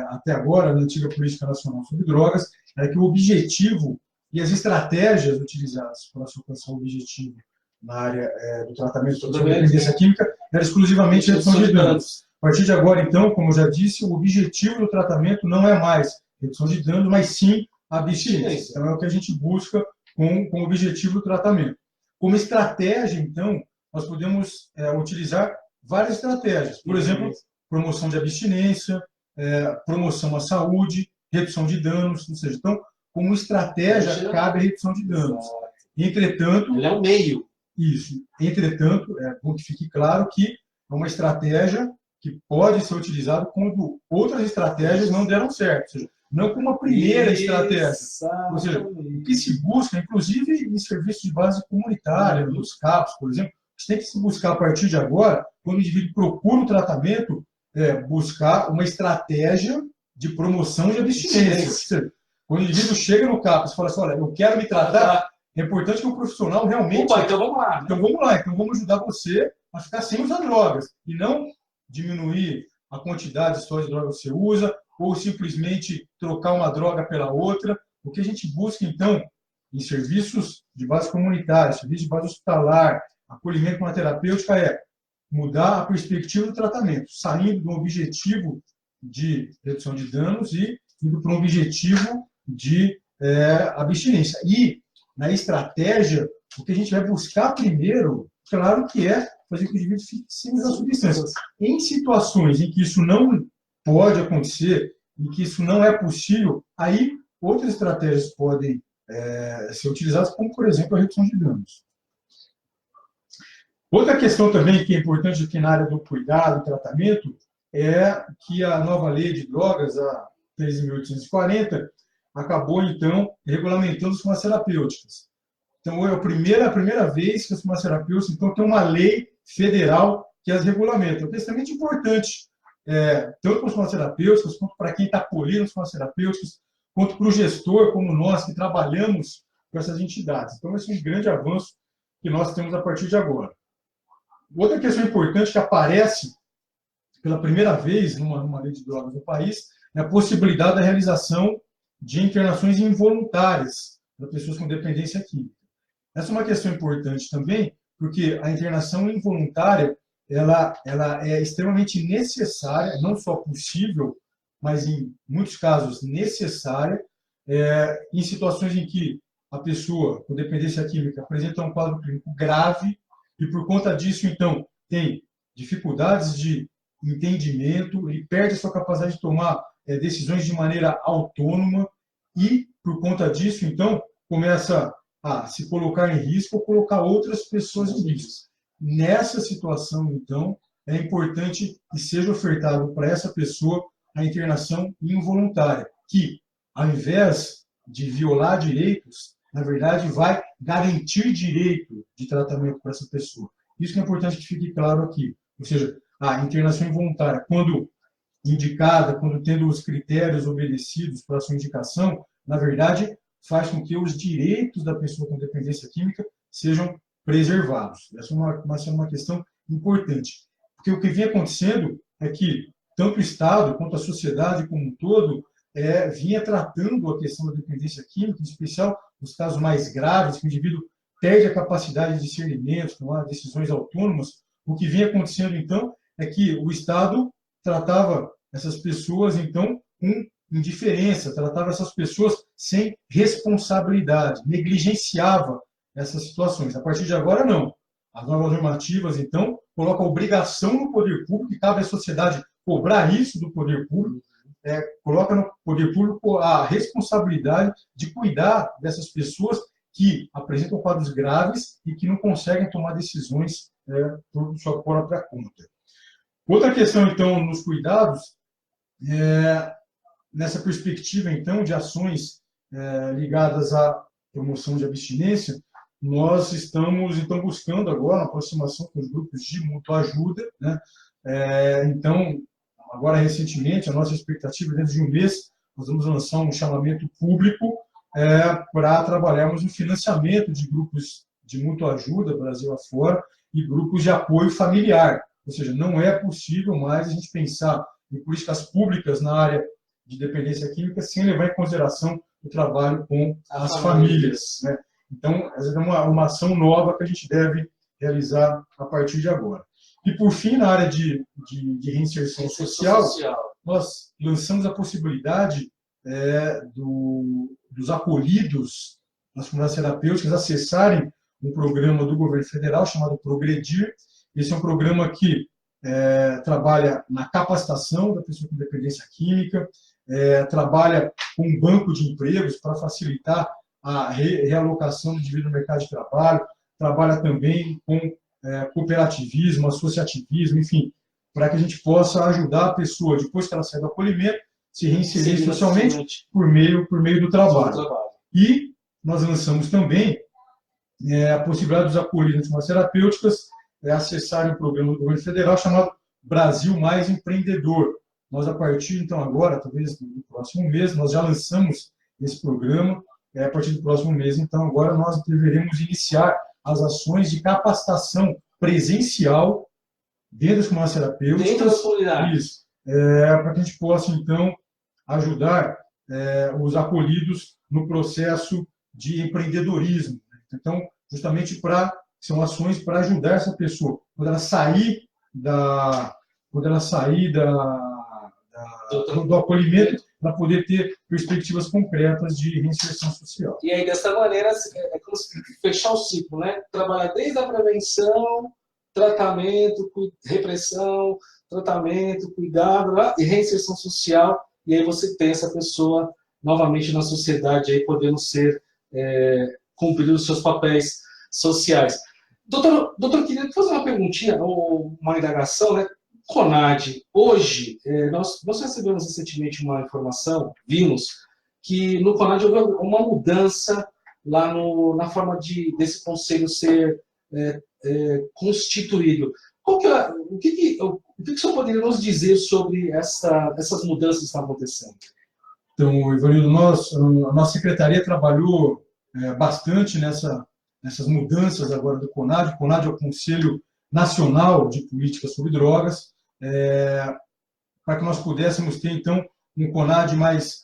até agora na antiga Política Nacional sobre Drogas era que o objetivo e as estratégias utilizadas para se alcançar o objetivo na área do tratamento da dependência química era exclusivamente a redução de danos. A partir de agora, então, como eu já disse, o objetivo do tratamento não é mais redução de danos, mas sim a abstinência. Então, é o que a gente busca com o objetivo do tratamento. Como estratégia, então, nós podemos utilizar várias estratégias. Por exemplo, promoção de abstinência, promoção à saúde, redução de danos, ou seja, então, como estratégia, cabe a redução de danos. Entretanto... Ele é um meio. Isso. Entretanto, é bom que fique claro que é uma estratégia que pode ser utilizada quando outras estratégias não deram certo. Ou seja, não como uma primeira estratégia. Ou seja, o que se busca, inclusive em serviços de base comunitária, nos CAPs, por exemplo, tem que se buscar a partir de agora, quando o indivíduo procura o tratamento, buscar uma estratégia de promoção de abstinência. Ou seja, quando o indivíduo chega no CAPS e fala assim, olha, eu quero me tratar, é importante que o profissional realmente... Opa, então vamos lá. Então vamos lá, então vamos ajudar você a ficar sem usar drogas, e não diminuir a quantidade só de drogas que você usa, ou simplesmente trocar uma droga pela outra. O que a gente busca, então, em serviços de base comunitária, serviços de base hospitalar, acolhimento com a terapêutica, é mudar a perspectiva do tratamento, saindo do objetivo de redução de danos e indo para um objetivo de abstinência. E, na estratégia, o que a gente vai buscar primeiro, claro que é fazer com que o indivíduo fique sem usar substâncias. Em situações em que isso não pode acontecer, em que isso não é possível, aí outras estratégias podem ser utilizadas, como, por exemplo, a redução de danos. Outra questão também que é importante aqui na área do cuidado e tratamento é que a nova lei de drogas, a 13.840, acabou, então, regulamentando as farmacoterapêuticas. Então, é a primeira vez que as farmacoterapêuticas, então, tem uma lei federal que as regulamenta. O que é extremamente importante, tanto para os farmacoterapêuticos, quanto para quem está acolhendo os farmacoterapêuticos, quanto para o gestor, como nós, que trabalhamos com essas entidades. Então, esse é um grande avanço que nós temos a partir de agora. Outra questão importante que aparece pela primeira vez numa lei de drogas no país é a possibilidade da realização de internações involuntárias para pessoas com dependência química. Essa é uma questão importante também, porque a internação involuntária ela é extremamente necessária, não só possível, mas em muitos casos necessária, em situações em que a pessoa com dependência química apresenta um quadro clínico grave e, por conta disso, então, tem dificuldades de entendimento, ele perde a sua capacidade de tomar decisões de maneira autônoma e, por conta disso, então, começa a se colocar em risco ou colocar outras pessoas em risco. Nessa situação, então, é importante que seja ofertado para essa pessoa a internação involuntária, que, ao invés de violar direitos, na verdade, vai garantir direito de tratamento para essa pessoa. Isso que é importante que fique claro aqui. Ou seja, a internação involuntária, quando indicada, quando tendo os critérios obedecidos para a sua indicação, na verdade, faz com que os direitos da pessoa com dependência química sejam preservados. Essa é uma questão importante. Porque o que vem acontecendo é que tanto o Estado quanto a sociedade como um todo vinha tratando a questão da dependência química, em especial nos casos mais graves, que o indivíduo perde a capacidade de discernimento, tomar decisões autônomas. O que vinha acontecendo, então, é que o Estado tratava essas pessoas, então, com indiferença, tratava essas pessoas sem responsabilidade, negligenciava essas situações. A partir de agora, não. As novas normativas, então, colocam a obrigação no poder público, e cabe à sociedade cobrar isso do poder público, coloca no poder público a responsabilidade de cuidar dessas pessoas que apresentam quadros graves e que não conseguem tomar decisões por sua própria conta. Outra questão, então, nos cuidados, nessa perspectiva, então, de ações ligadas à promoção de abstinência, nós estamos, então, buscando agora uma aproximação com os grupos de mútua ajuda, né? Então, agora, recentemente, a nossa expectativa, dentro de um mês, nós vamos lançar um chamamento público para trabalharmos no financiamento de grupos de mútua ajuda, Brasil afora, e grupos de apoio familiar. Ou seja, não é possível mais a gente pensar em políticas públicas na área de dependência química sem levar em consideração o trabalho com as famílias, né? Então, essa é uma ação nova que a gente deve realizar a partir de agora. E, por fim, na área de reinserção social, nós lançamos a possibilidade dos acolhidos nas comunidades terapêuticas acessarem um programa do governo federal chamado Progredir. Esse é um programa que trabalha na capacitação da pessoa com dependência química, trabalha com um banco de empregos para facilitar a realocação do indivíduo no mercado de trabalho, trabalha também com cooperativismo, associativismo, enfim, para que a gente possa ajudar a pessoa, depois que ela sai do acolhimento, se reinserir socialmente por meio do trabalho. E nós lançamos também a possibilidade dos acolhidos nas terapêuticas acessarem um programa do governo federal chamado Brasil Mais Empreendedor. Nós, a partir, então, agora, talvez no próximo mês, nós já lançamos esse programa. A partir do próximo mês, então, agora nós deveremos iniciar as ações de capacitação presencial dentro das comunidades terapêuticas. Dentro das comunidades. Isso. Para que a gente possa, então, ajudar os acolhidos no processo de empreendedorismo. Então, justamente são ações para ajudar essa pessoa. Quando ela sair do acolhimento, para poder ter perspectivas concretas de reinserção social. E aí, dessa maneira, é como se fechar o ciclo, né? Trabalhar desde a prevenção, tratamento, repressão, tratamento, cuidado, e reinserção social, e aí você tem essa pessoa novamente na sociedade, aí podendo cumprir os seus papéis sociais. Doutor, queria fazer uma perguntinha, uma indagação, né? CONAD, hoje, nós recebemos recentemente uma informação, vimos, que no CONAD houve uma mudança lá na forma desse conselho ser constituído. O que o senhor poderia nos dizer sobre essas mudanças que estão acontecendo? Então, Ivanildo, a nossa secretaria trabalhou bastante nessas mudanças agora do CONAD. O CONAD é o Conselho Nacional de Políticas sobre Drogas, para que nós pudéssemos ter, então, um CONAD mais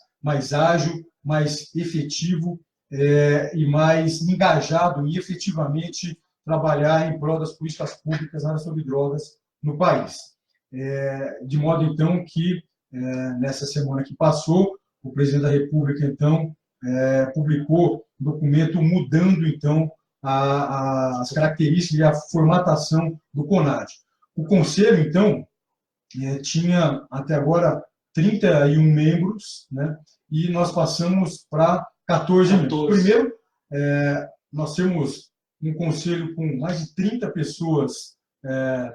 ágil, mais efetivo e mais engajado em efetivamente trabalhar em prol das políticas públicas na área sobre drogas no país. De modo, então, que nessa semana que passou, o presidente da República, então, publicou um documento mudando, então, as características e a formatação do CONAD. O Conselho, então, tinha até agora 31 membros, né, e nós passamos para 14 membros. Primeiro, nós temos um conselho com mais de 30 pessoas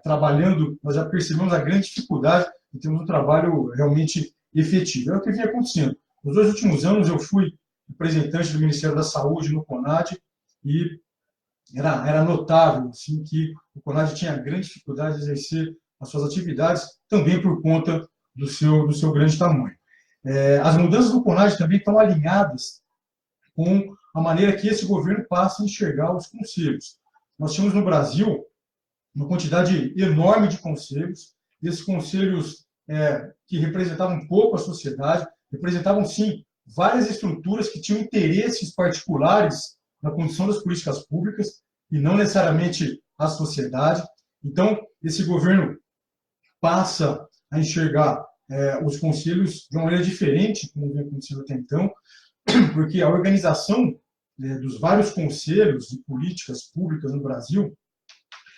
trabalhando, nós já percebemos a grande dificuldade de termos um trabalho realmente efetivo. É o que vinha acontecendo. Nos 2 últimos anos, eu fui representante do Ministério da Saúde no CONAD e era notável assim, que o CONAD tinha grande dificuldade de exercer as suas atividades, também por conta do seu grande tamanho. As mudanças do CONAD também estão alinhadas com a maneira que esse governo passa a enxergar os conselhos. Nós tínhamos no Brasil uma quantidade enorme de conselhos, e esses conselhos que representavam um pouco a sociedade, representavam, sim, várias estruturas que tinham interesses particulares na condução das políticas públicas, e não necessariamente a sociedade. Então, esse governo passa a enxergar os conselhos de uma maneira diferente, como vem acontecendo até então, porque a organização dos vários conselhos de políticas públicas no Brasil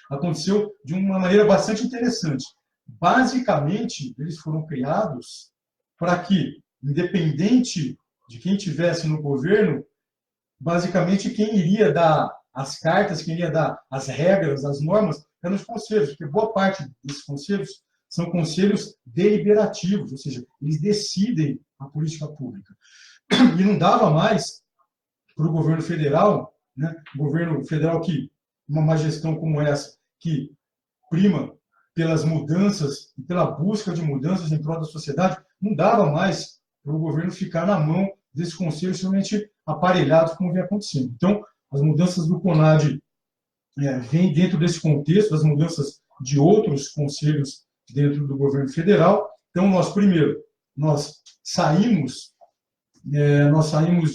aconteceu de uma maneira bastante interessante. Basicamente, eles foram criados para que, independente de quem estivesse no governo, basicamente quem iria dar as cartas, quem iria dar as regras, as normas, eram os conselhos, porque boa parte desses conselhos são conselhos deliberativos, ou seja, eles decidem a política pública. E não dava mais para o governo federal, né, governo federal que, uma gestão como essa, que prima pelas mudanças e pela busca de mudanças em prol da sociedade, não dava mais para o governo ficar na mão desses conselhos somente aparelhados, como vem acontecendo. Então, as mudanças do CONAD vêm dentro desse contexto, as mudanças de outros conselhos dentro do governo federal. Então, nós saímos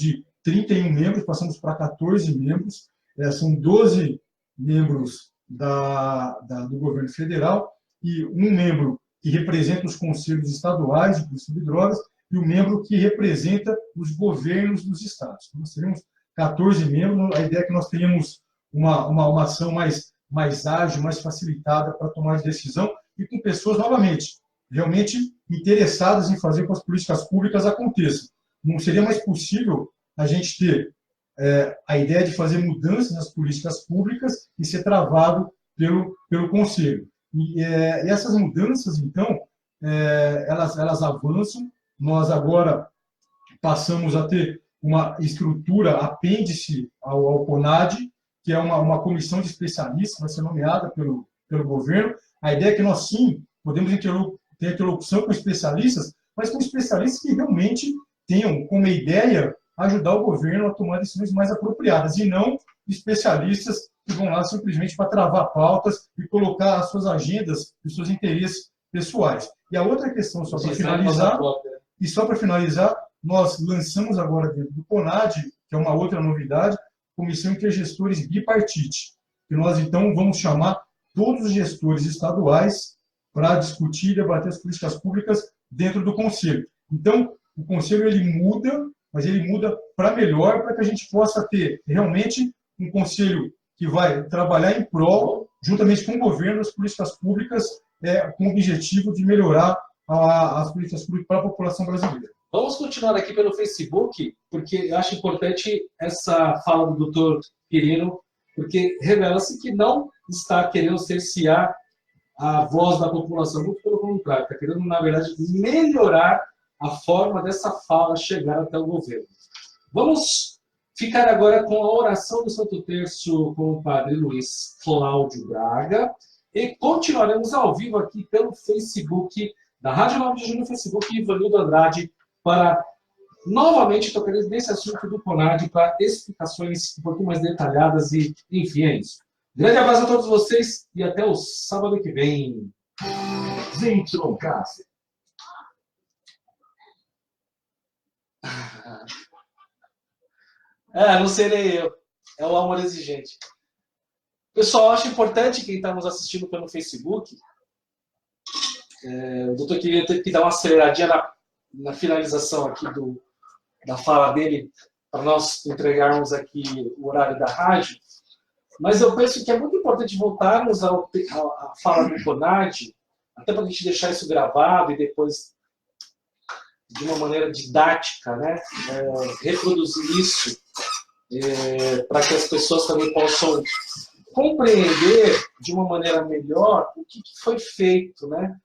de 31 membros, passamos para 14 membros, são 12 membros do governo federal e um membro que representa os conselhos estaduais de política de drogas e um membro que representa os governos dos estados. Nós teremos 14 membros, a ideia é que nós tenhamos uma ação mais ágil, mais facilitada para tomar de decisão e com pessoas, novamente, realmente interessadas em fazer com que as políticas públicas aconteçam. Não seria mais possível a gente ter a ideia de fazer mudanças nas políticas públicas e ser travado pelo Conselho. E essas mudanças, então, elas avançam nós agora passamos a ter uma estrutura apêndice ao CONAD, que é uma comissão de especialistas, vai ser nomeada pelo governo. A ideia é que nós, sim, podemos ter interlocução com especialistas, mas com especialistas que realmente tenham como ideia ajudar o governo a tomar decisões mais apropriadas, e não especialistas que vão lá simplesmente para travar pautas e colocar as suas agendas e os seus interesses pessoais. E a outra questão, só para finalizar, nós lançamos agora dentro do CONAD, que é uma outra novidade, Comissão Intergestores Bipartite, que nós, então, vamos chamar todos os gestores estaduais para discutir e debater as políticas públicas dentro do Conselho. Então, o Conselho ele muda, mas ele muda para melhor, para que a gente possa ter realmente um Conselho que vai trabalhar em prol, juntamente com o governo, as políticas públicas, com o objetivo de melhorar as políticas públicas para a população brasileira. Vamos continuar aqui pelo Facebook, porque eu acho importante essa fala do Dr. Quirino, porque revela-se que não está querendo cercear a voz da população, muito pelo contrário, está querendo, na verdade, melhorar a forma dessa fala chegar até o governo. Vamos ficar agora com a oração do Santo Terço com o Padre Luiz Cláudio Braga e continuaremos ao vivo aqui pelo Facebook da Rádio 9 de Julho, no Facebook Ivanildo Andrade, para novamente tocar nesse assunto do CONAD para explicações um pouquinho mais detalhadas e, enfim, é isso. Grande abraço a todos vocês e até o sábado que vem. ZYK. Não serei eu. É o amor exigente. Pessoal, acho importante quem está nos assistindo pelo Facebook. O doutor queria ter que dar uma aceleradinha na finalização aqui da fala dele, para nós entregarmos aqui o horário da rádio. Mas eu penso que é muito importante voltarmos à fala do CONAD, até para a gente deixar isso gravado e depois, de uma maneira didática, né, reproduzir isso, para que as pessoas também possam compreender de uma maneira melhor o que foi feito, né?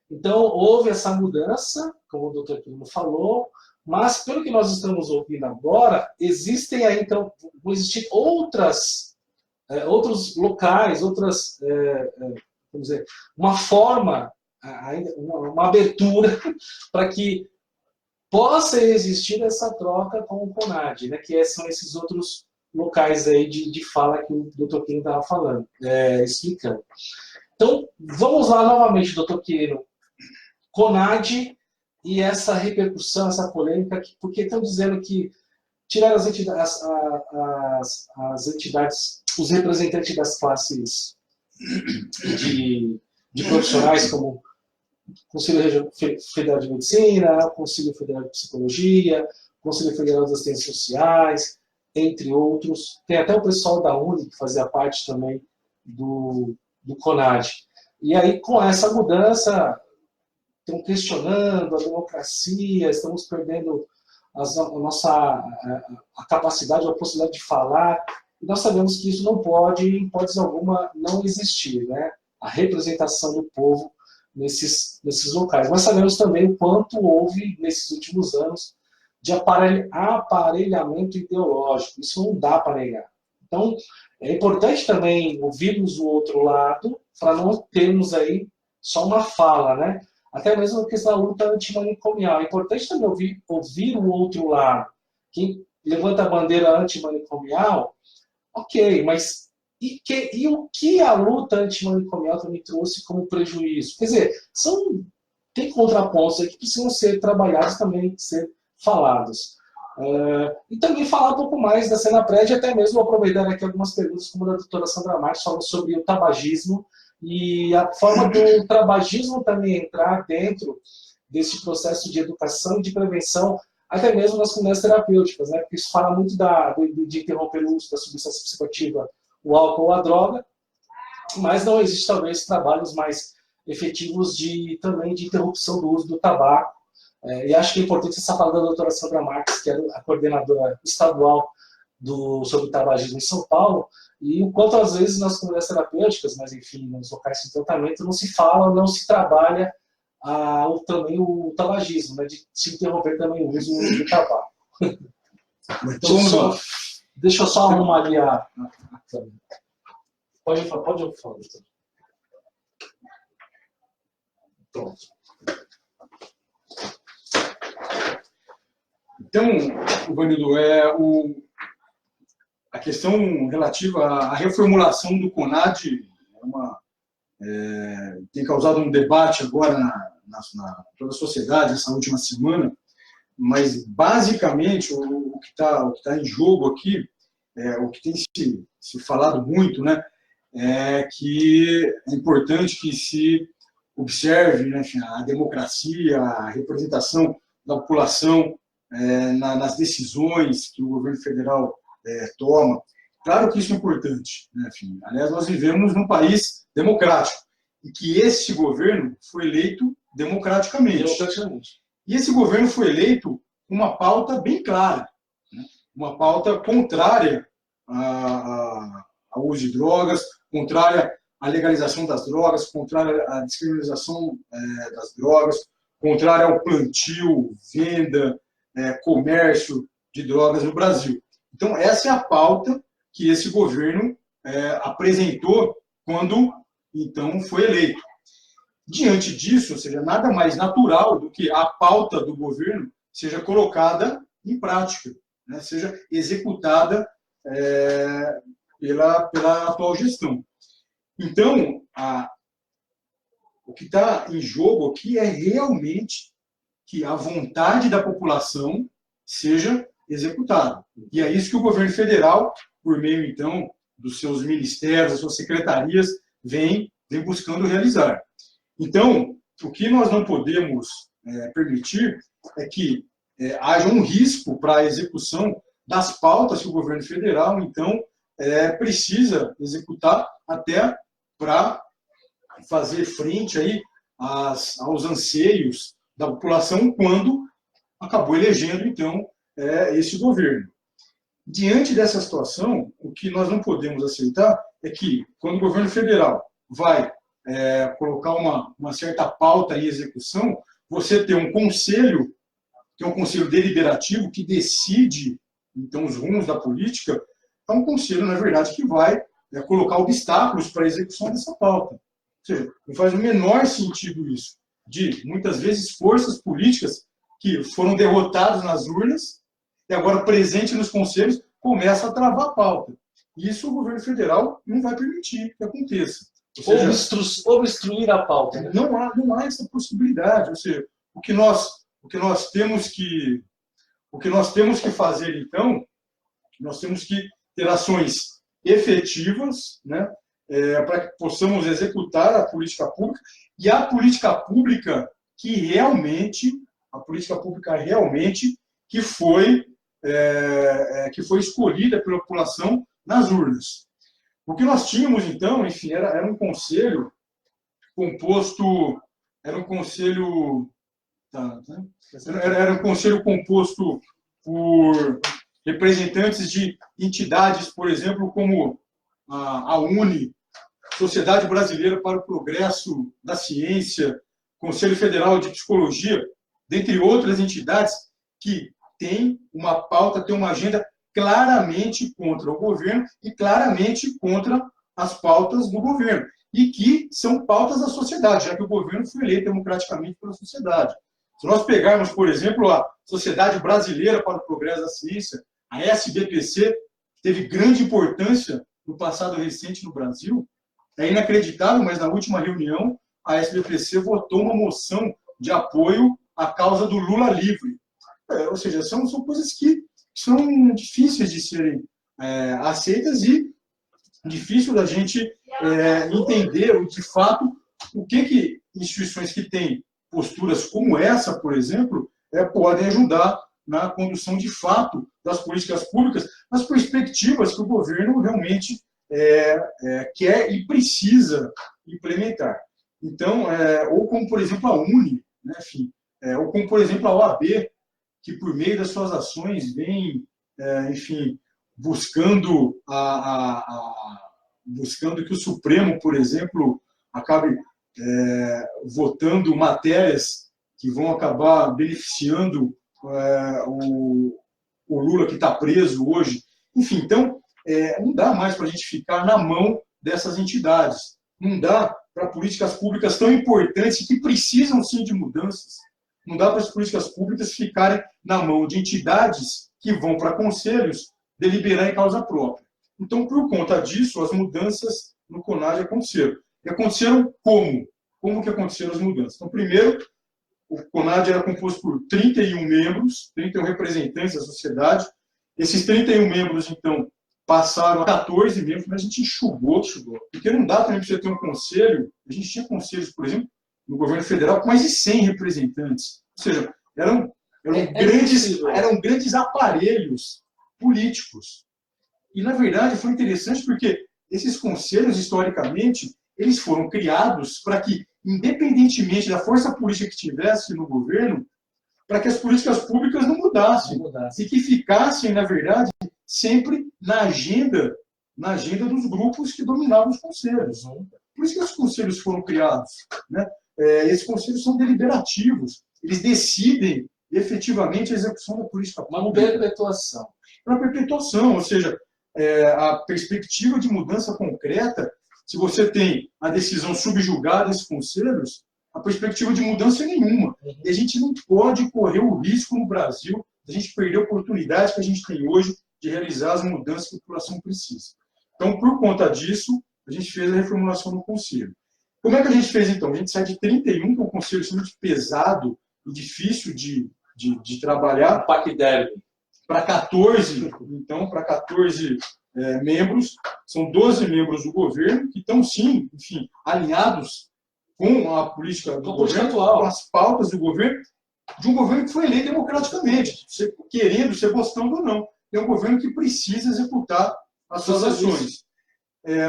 Então, houve essa mudança, como o doutor Quirino falou, mas, pelo que nós estamos ouvindo agora, existem aí, então, vão existir outros locais, vamos dizer, uma forma, uma abertura para que possa existir essa troca com o CONAD, né, que são esses outros locais aí de fala que o doutor Quirino estava falando, explicando. Então, vamos lá novamente, doutor Quirino. CONAD e essa repercussão, essa polêmica, porque estão dizendo que tiraram as entidades, os representantes das classes de profissionais, como Conselho Federal de Medicina, Conselho Federal de Psicologia, Conselho Federal das Ciências Sociais, entre outros. Tem até o pessoal da UNE, que fazia parte também do CONAD. E aí, com essa mudança, estão questionando a democracia, estamos perdendo a capacidade, a possibilidade de falar. E nós sabemos que isso não pode, em hipótese alguma, não existir, né? A representação do povo nesses locais. Mas sabemos também o quanto houve, nesses últimos anos, de aparelhamento ideológico. Isso não dá para negar. Então, é importante também ouvirmos o outro lado, para não termos aí só uma fala, né? Até mesmo a questão da luta antimanicomial. É importante também ouvir o outro lado. Quem levanta a bandeira antimanicomial, ok, mas e o que a luta antimanicomial também trouxe como prejuízo? Quer dizer, tem contrapontos aí que precisam ser trabalhados também, ser falados. E também falar um pouco mais da Senapred, até mesmo aproveitar aqui algumas perguntas, como a da doutora Sandra Marques, falando sobre o tabagismo, e a forma do tabagismo também entrar dentro desse processo de educação e de prevenção, até mesmo nas comunidades terapêuticas, né? Porque isso fala muito de interromper o uso da substância psicoativa, o álcool ou a droga, mas não existe talvez trabalhos mais efetivos também de interrupção do uso do tabaco. E acho que é importante essa fala da doutora Sandra Marques, que é a coordenadora estadual sobre o tabagismo em São Paulo, e o quanto às vezes nas comunidades terapêuticas, mas enfim, nos locais de tratamento, não se fala, não se trabalha também o tabagismo, né, de se interromper também o uso do tabaco. Então, vamos lá. Deixa eu só arrumar ali a câmera. Pode falar, doutor. Pronto. Então, Ivanildo, a questão relativa à reformulação do CONAD tem causado um debate agora na toda a sociedade, essa última semana, mas, basicamente, o que tá em jogo aqui, o que tem se falado muito, né, é que é importante que se observe, né, a democracia, a representação da população nas decisões que o governo federal toma. Claro que isso é importante, né? Enfim, aliás, nós vivemos num país democrático e que esse governo foi eleito democraticamente. E esse governo foi eleito com uma pauta bem clara, né? Uma pauta contrária ao uso de drogas, contrária à legalização das drogas, contrária à descriminalização das drogas, contrária ao plantio, venda, comércio de drogas no Brasil. Então, essa é a pauta que esse governo apresentou quando, então, foi eleito. Diante disso, ou seja, nada mais natural do que a pauta do governo seja colocada em prática, né, seja executada pela atual gestão. Então, o que está em jogo aqui é realmente que a vontade da população seja executada. E é isso que o governo federal, por meio, então, dos seus ministérios, das suas secretarias, vem buscando realizar. Então, o que nós não podemos permitir é que haja um risco para a execução das pautas que o governo federal, então, precisa executar até para fazer frente aí aos anseios da população quando acabou elegendo, então, esse governo. Diante dessa situação, o que nós não podemos aceitar é que, quando o governo federal vai colocar uma certa pauta em execução, você tem um conselho, que é um conselho deliberativo, que decide, então, os rumos da política, é um conselho, na verdade, que vai colocar obstáculos para a execução dessa pauta. Ou seja, não faz o menor sentido isso, de, muitas vezes, forças políticas que foram derrotadas nas urnas e agora presente nos conselhos começam a travar a pauta. Isso o governo federal não vai permitir que aconteça. Ou seja, obstruir a pauta. Né? Não há essa possibilidade. Ou seja, o que nós temos que fazer, então, nós temos que ter ações efetivas, né, para que possamos executar a política pública, e a política pública realmente que foi escolhida pela população nas urnas. O que nós tínhamos, então, enfim, era um conselho composto por representantes de entidades, por exemplo, como a UNE, Sociedade Brasileira para o Progresso da Ciência, Conselho Federal de Psicologia, dentre outras entidades que têm uma pauta, têm uma agenda claramente contra o governo e claramente contra as pautas do governo, e que são pautas da sociedade, já que o governo foi eleito democraticamente pela sociedade. Se nós pegarmos, por exemplo, a Sociedade Brasileira para o Progresso da Ciência, a SBPC, que teve grande importância no passado recente no Brasil, é inacreditável, mas na última reunião a SBPC votou uma moção de apoio à causa do Lula livre. Ou seja, são coisas que são difíceis de serem aceitas e difícil da gente entender, de fato, o que instituições que têm posturas como essa, por exemplo, podem ajudar na condução de fato das políticas públicas, nas perspectivas que o governo realmente quer e precisa implementar. Então, ou como, por exemplo, a UNE, né, enfim, ou como, por exemplo, a OAB, que por meio das suas ações vem, enfim, buscando que o Supremo, por exemplo, acabe votando matérias que vão acabar beneficiando o Lula, que está preso hoje. Enfim, então, não dá mais para a gente ficar na mão dessas entidades. Não dá para políticas públicas tão importantes que precisam, sim, de mudanças. Não dá para as políticas públicas ficarem na mão de entidades que vão para conselhos deliberar em causa própria. Então, por conta disso, as mudanças no CONAD aconteceram. E aconteceram como? Como que aconteceram as mudanças? Então, primeiro, o CONAD era composto por 31 membros, 31 representantes da sociedade. Esses 31 membros, então, passaram a 14 membros, mas a gente enxugou, porque não dá também para você ter um conselho. A gente tinha conselhos, por exemplo, no governo federal com mais de 100 representantes. Ou seja, eram grandes aparelhos políticos. E, na verdade, foi interessante porque esses conselhos, historicamente, eles foram criados para que, independentemente da força política que tivesse no governo, para que as políticas públicas não mudassem. E que ficassem, na verdade, sempre na agenda dos grupos que dominavam os conselhos. Por isso que os conselhos foram criados, né? Esses conselhos são deliberativos. Eles decidem, efetivamente, a execução da política pública. Uma perpetuação. Uma perpetuação, ou seja, a perspectiva de mudança concreta, se você tem a decisão subjugada desses conselhos, a perspectiva de mudança é nenhuma. E a gente não pode correr o risco no Brasil de a gente perder a oportunidade que a gente tem hoje de realizar as mudanças que a população precisa. Então, por conta disso, a gente fez a reformulação do conselho. Como é que a gente fez, então? A gente sai de 31, que é um conselho extremamente pesado e difícil de trabalhar, para 14, então, para 14 membros. São 12 membros do governo que estão, sim, enfim, alinhados com a política do governo, atual, com as pautas do governo, de um governo que foi eleito democraticamente, querendo, você gostando ou não. É um governo que precisa executar as suas ações.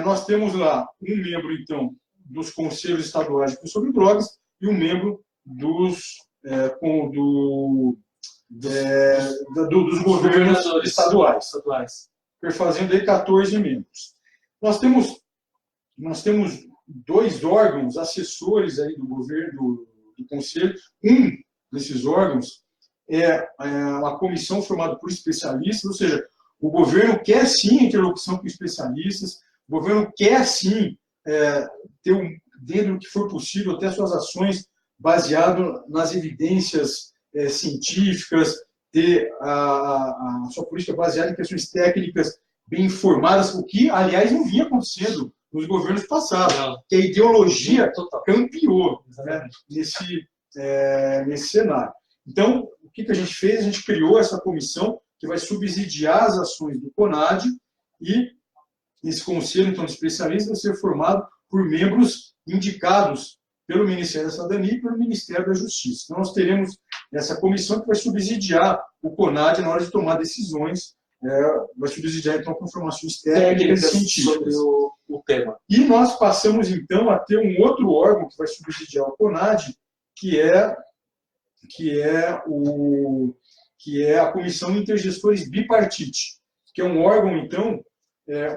Nós temos lá um membro, então, dos conselhos estaduais sobre drogas e um membro dos governos estaduais, fazendo aí 14 membros. Nós temos 2 órgãos assessores aí do governo, do conselho. Um desses órgãos é uma comissão formada por especialistas, ou seja, o governo quer sim interlocução com especialistas, o governo quer sim ter, dentro do que for possível, até suas ações baseado nas evidências científicas, ter a sua política baseada em questões técnicas bem informadas, o que, aliás, não vinha acontecendo nos governos passados, que a ideologia campeou, né, nesse cenário. Então, o que a gente fez? A gente criou essa comissão que vai subsidiar as ações do CONAD, e esse conselho, então, de especialistas vai ser formado por membros indicados pelo Ministério da Cidadania e pelo Ministério da Justiça. Então, nós teremos essa comissão que vai subsidiar o CONAD na hora de tomar decisões, vai subsidiar, então, com informações técnicas e científicas. Sobre o tema. E nós passamos, então, a ter um outro órgão que vai subsidiar o CONAD, que é a Comissão Intergestores Bipartite, que é um órgão, então,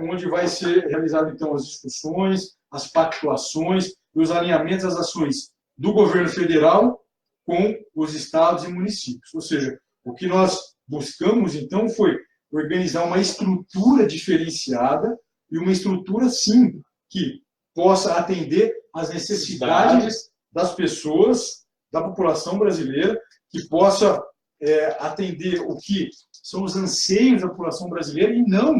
onde vai ser realizado, então, as discussões, as pactuações e os alinhamentos das ações do governo federal com os estados e municípios. Ou seja, o que nós buscamos, então, foi organizar uma estrutura diferenciada e uma estrutura, sim, que possa atender às necessidades das pessoas, da população brasileira, que possa atender o que são os anseios da população brasileira e não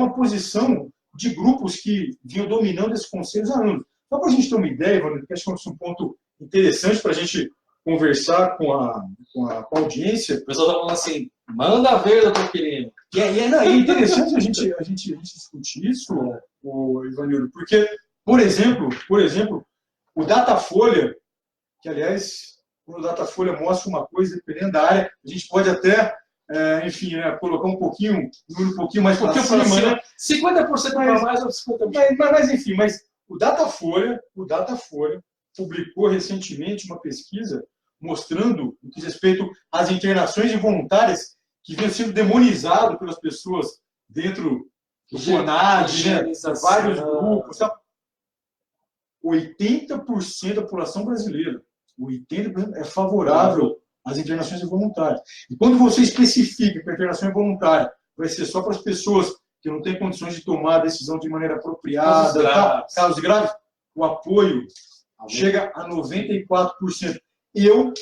a posição de grupos que vinham dominando esses conselhos há anos. Só para a gente ter uma ideia, Evandro, que acho que é um ponto interessante para a gente conversar com a audiência. O pessoal está falando assim, manda ver, doutor Quirino. E é interessante a gente discutir isso, Ivanildo, porque, por exemplo, o Datafolha, que, aliás, quando o Datafolha mostra uma coisa, dependendo da área, a gente pode até, enfim, colocar um pouquinho mais para cima, né? 50% para mais ou 50%. Mas, enfim, o Datafolha publicou recentemente uma pesquisa mostrando, no que diz respeito às internações involuntárias que vinham sendo demonizadas pelas pessoas dentro do CONAD, né, vários grupos. Tal. 80% da população brasileira, 80% é favorável às internações involuntárias. E quando você especifica que a internação involuntária vai ser só para as pessoas que não têm condições de tomar a decisão de maneira apropriada, casos graves, o apoio chega a 94%. Eu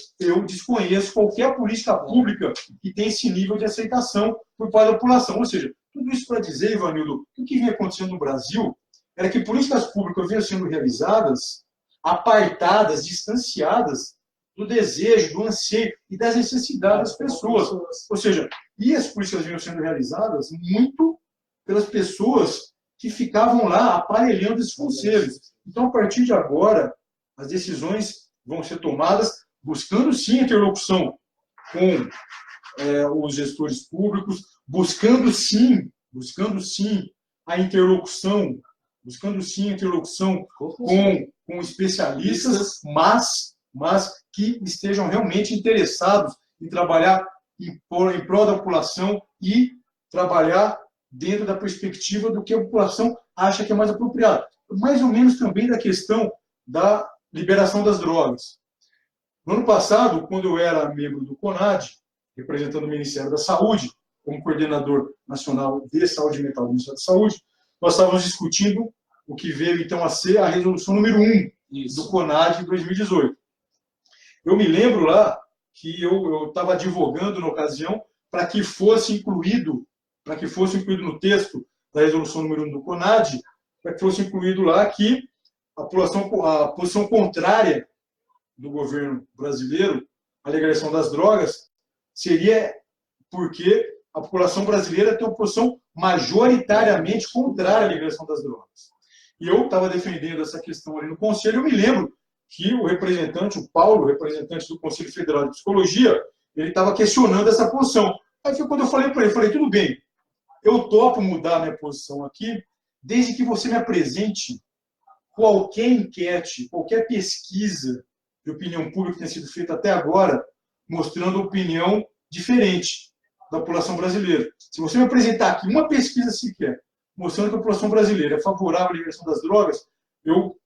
desconheço qualquer política pública que tenha esse nível de aceitação por parte da população. Ou seja, tudo isso para dizer, Ivanildo, que o que vinha acontecendo no Brasil era que políticas públicas vinham sendo realizadas, apartadas, distanciadas do desejo, do anseio e das necessidades das pessoas. Ou seja, e as políticas vinham sendo realizadas muito pelas pessoas que ficavam lá aparelhando esses conselhos. Então, a partir de agora, as decisões vão ser tomadas buscando, sim, a interlocução com os gestores públicos, buscando, sim, a interlocução com especialistas, mas que estejam realmente interessados em trabalhar em prol da população e trabalhar dentro da perspectiva do que a população acha que é mais apropriado. Mais ou menos também da questão da liberação das drogas. No ano passado, quando eu era membro do CONAD, representando o Ministério da Saúde, como coordenador nacional de saúde mental do Ministério da Saúde, nós estávamos discutindo o que veio então a ser a resolução número 1 do CONAD de 2018. Eu me lembro lá que eu estava advogando na ocasião para que fosse incluído no texto da resolução número 1 do CONAD, para que fosse incluído lá que a posição contrária do governo brasileiro à legalização das drogas seria porque a população brasileira tem uma posição majoritariamente contrária à legalização das drogas. E eu estava defendendo essa questão ali no Conselho. Eu me lembro que o representante, o Paulo, representante do Conselho Federal de Psicologia, ele estava questionando essa posição. Aí foi quando eu falei para ele, tudo bem, eu topo mudar a minha posição aqui, desde que você me apresente qualquer enquete, qualquer pesquisa de opinião pública que tenha sido feita até agora, mostrando opinião diferente da população brasileira. Se você me apresentar aqui uma pesquisa sequer, mostrando que a população brasileira é favorável à liberação das drogas, eu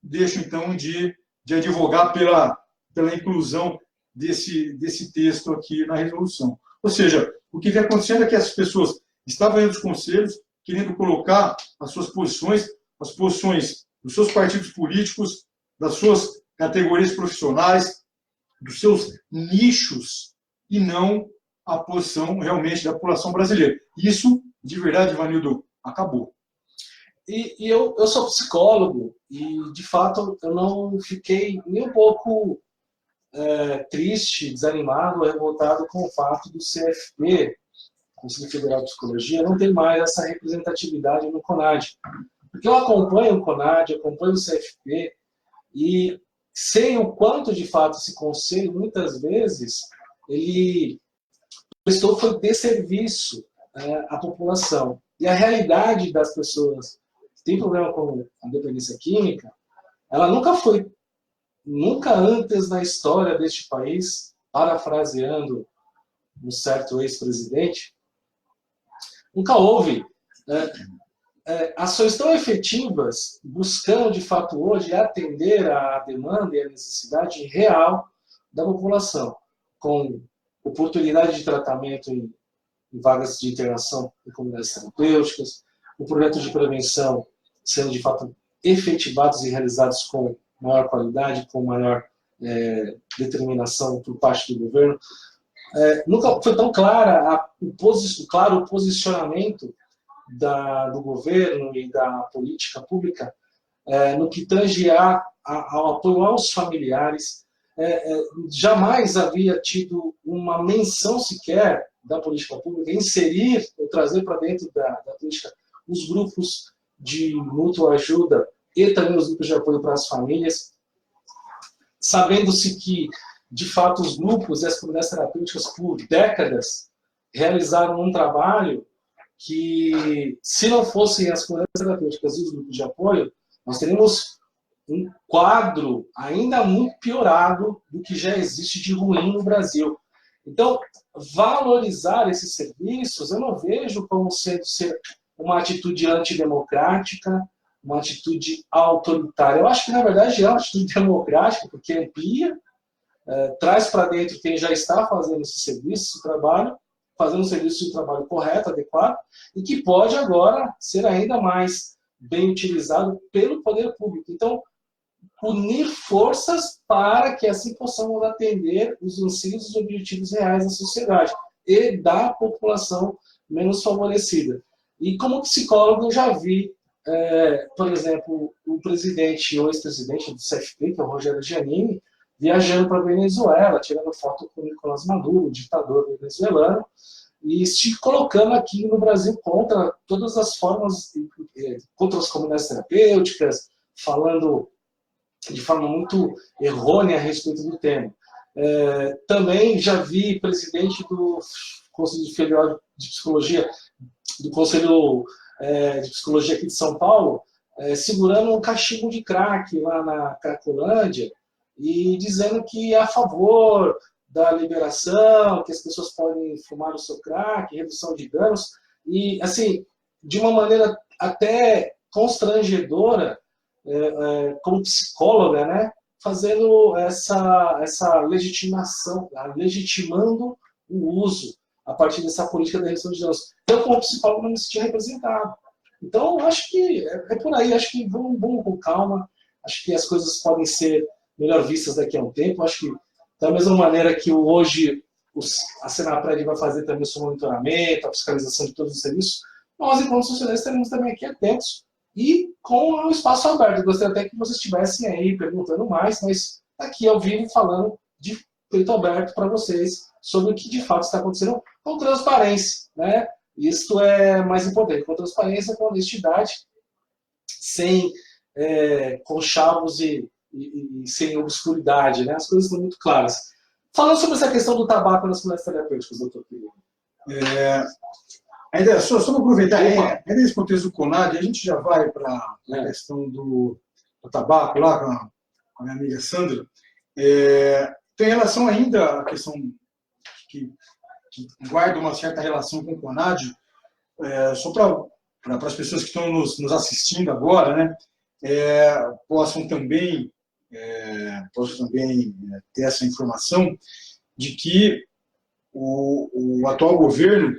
deixo, então, de advogar pela inclusão desse texto aqui na resolução. Ou seja, o que vem acontecendo é que as pessoas estavam indo dos conselhos, querendo colocar as suas posições, as posições dos seus partidos políticos, das suas categorias profissionais, dos seus nichos, e não a posição realmente da população brasileira. Isso, de verdade, Ivanildo, acabou. E eu sou psicólogo e, de fato, eu não fiquei nem um pouco triste, desanimado ou revoltado com o fato do CFP, Conselho Federal de Psicologia, não ter mais essa representatividade no CONAD. Porque eu acompanho o CONAD, acompanho o CFP e sei o quanto, de fato, esse conselho, muitas vezes, ele prestou foi desserviço à população. E a realidade das pessoas que têm problema com a dependência química, ela nunca antes na história deste país, parafraseando um certo ex-presidente, nunca houve ações tão efetivas buscando, de fato, hoje, atender à demanda e à necessidade real da população, com oportunidade de tratamento em vagas de internação em comunidades terapêuticas, o projeto de prevenção sendo, de fato, efetivados e realizados com maior qualidade, com maior determinação por parte do governo. Nunca foi tão claro o posicionamento do governo e da política pública no que tange ao apoio aos familiares. Jamais havia tido uma menção sequer da política pública, inserir ou trazer para dentro da política os grupos de mútua ajuda e também os grupos de apoio para as famílias, sabendo-se que, de fato, os grupos e as comunidades terapêuticas, por décadas, realizaram um trabalho que, se não fossem as comunidades terapêuticas e os grupos de apoio, nós teríamos um quadro ainda muito piorado do que já existe de ruim no Brasil. Então, valorizar esses serviços, eu não vejo como sendo ser uma atitude antidemocrática uma atitude autoritária. Eu acho que, na verdade, é uma atitude democrática, porque amplia, traz para dentro quem já está fazendo esse serviço, esse trabalho, fazendo um serviço de trabalho correto, adequado, e que pode agora ser ainda mais bem utilizado pelo poder público. Então, unir forças para que assim possamos atender os anseios e os objetivos reais da sociedade e da população menos favorecida. E como psicólogo eu já vi, por exemplo, o presidente ou ex-presidente do CFP, que é o Rogério Giannini, viajando para a Venezuela, tirando foto com o Nicolás Maduro, o ditador venezuelano, e se colocando aqui no Brasil contra todas as formas, contra as comunidades terapêuticas, falando de forma muito errônea a respeito do tema. Também já vi presidente do Conselho Federal de Psicologia, do Conselho de Psicologia aqui de São Paulo, segurando um cachimbo de crack lá na Cracolândia e dizendo que é a favor da liberação, que as pessoas podem fumar o seu crack, redução de danos, e assim, de uma maneira até constrangedora, como psicóloga, né, fazendo essa legitimação, legitimando o uso a partir dessa política da redução de danos. Eu, como psicólogo, não me sentia representado. Então, acho que é por aí, acho que vamos com calma, acho que as coisas podem ser melhor vistas daqui a um tempo, acho que da mesma maneira que hoje a Senapred vai fazer também o seu monitoramento, a fiscalização de todos os serviços, nós, enquanto sociedade, estaremos também aqui atentos e com o espaço aberto. Eu gostaria até que vocês estivessem aí perguntando mais, mas aqui ao vivo falando de peito aberto para vocês sobre o que de fato está acontecendo com transparência, né? Isso é mais importante, com transparência, com honestidade, sem conchavos e sem obscuridade, né? As coisas estão muito claras. Falando sobre essa questão do tabaco nas comunidades terapêuticas, doutor Quirino. Ainda, só para aproveitar, ainda nesse contexto do CONAD, a gente já vai para a questão do tabaco lá com a minha amiga Sandra. Tem relação ainda à questão que guarda uma certa relação com o CONAD, só para as pessoas que estão nos assistindo agora, né, possam também ter essa informação de que o atual governo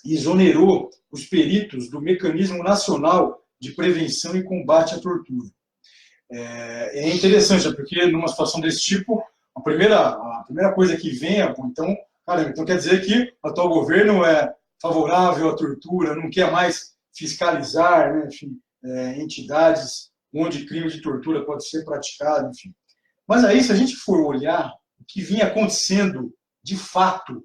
exonerou os peritos do Mecanismo Nacional de Prevenção e Combate à Tortura. É interessante, porque numa situação desse tipo, a primeira coisa que vem então quer dizer que o atual governo é favorável à tortura, não quer mais fiscalizar, né, enfim, entidades onde crime de tortura pode ser praticado, enfim. Mas aí, se a gente for olhar o que vinha acontecendo de fato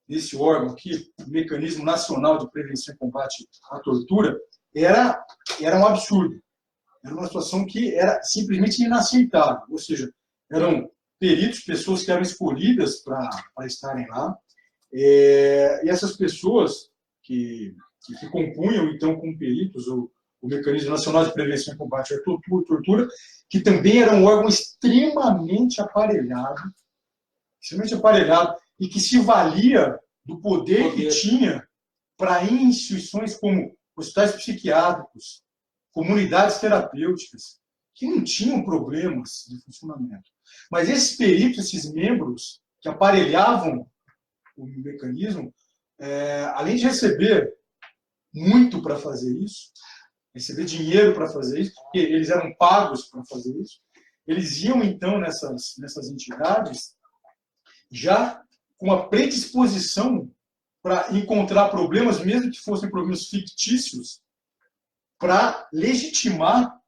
nesse órgão aqui, o Mecanismo Nacional de Prevenção e Combate à Tortura, era um absurdo. Era uma situação que era simplesmente inaceitável. Ou seja, eram peritos, pessoas que eram escolhidas para estarem lá, e essas pessoas que compunham, então, com peritos, o Mecanismo Nacional de Prevenção e Combate à Tortura, que também era um órgão extremamente aparelhado, e que se valia do poder que tinha para instituições como hospitais psiquiátricos, comunidades terapêuticas, que não tinham problemas de funcionamento. Mas esses peritos, esses membros que aparelhavam o mecanismo, além de receber muito para fazer isso, receber dinheiro para fazer isso, porque eles eram pagos para fazer isso, eles iam então nessas entidades já com uma predisposição para encontrar problemas, mesmo que fossem problemas fictícios, para legitimar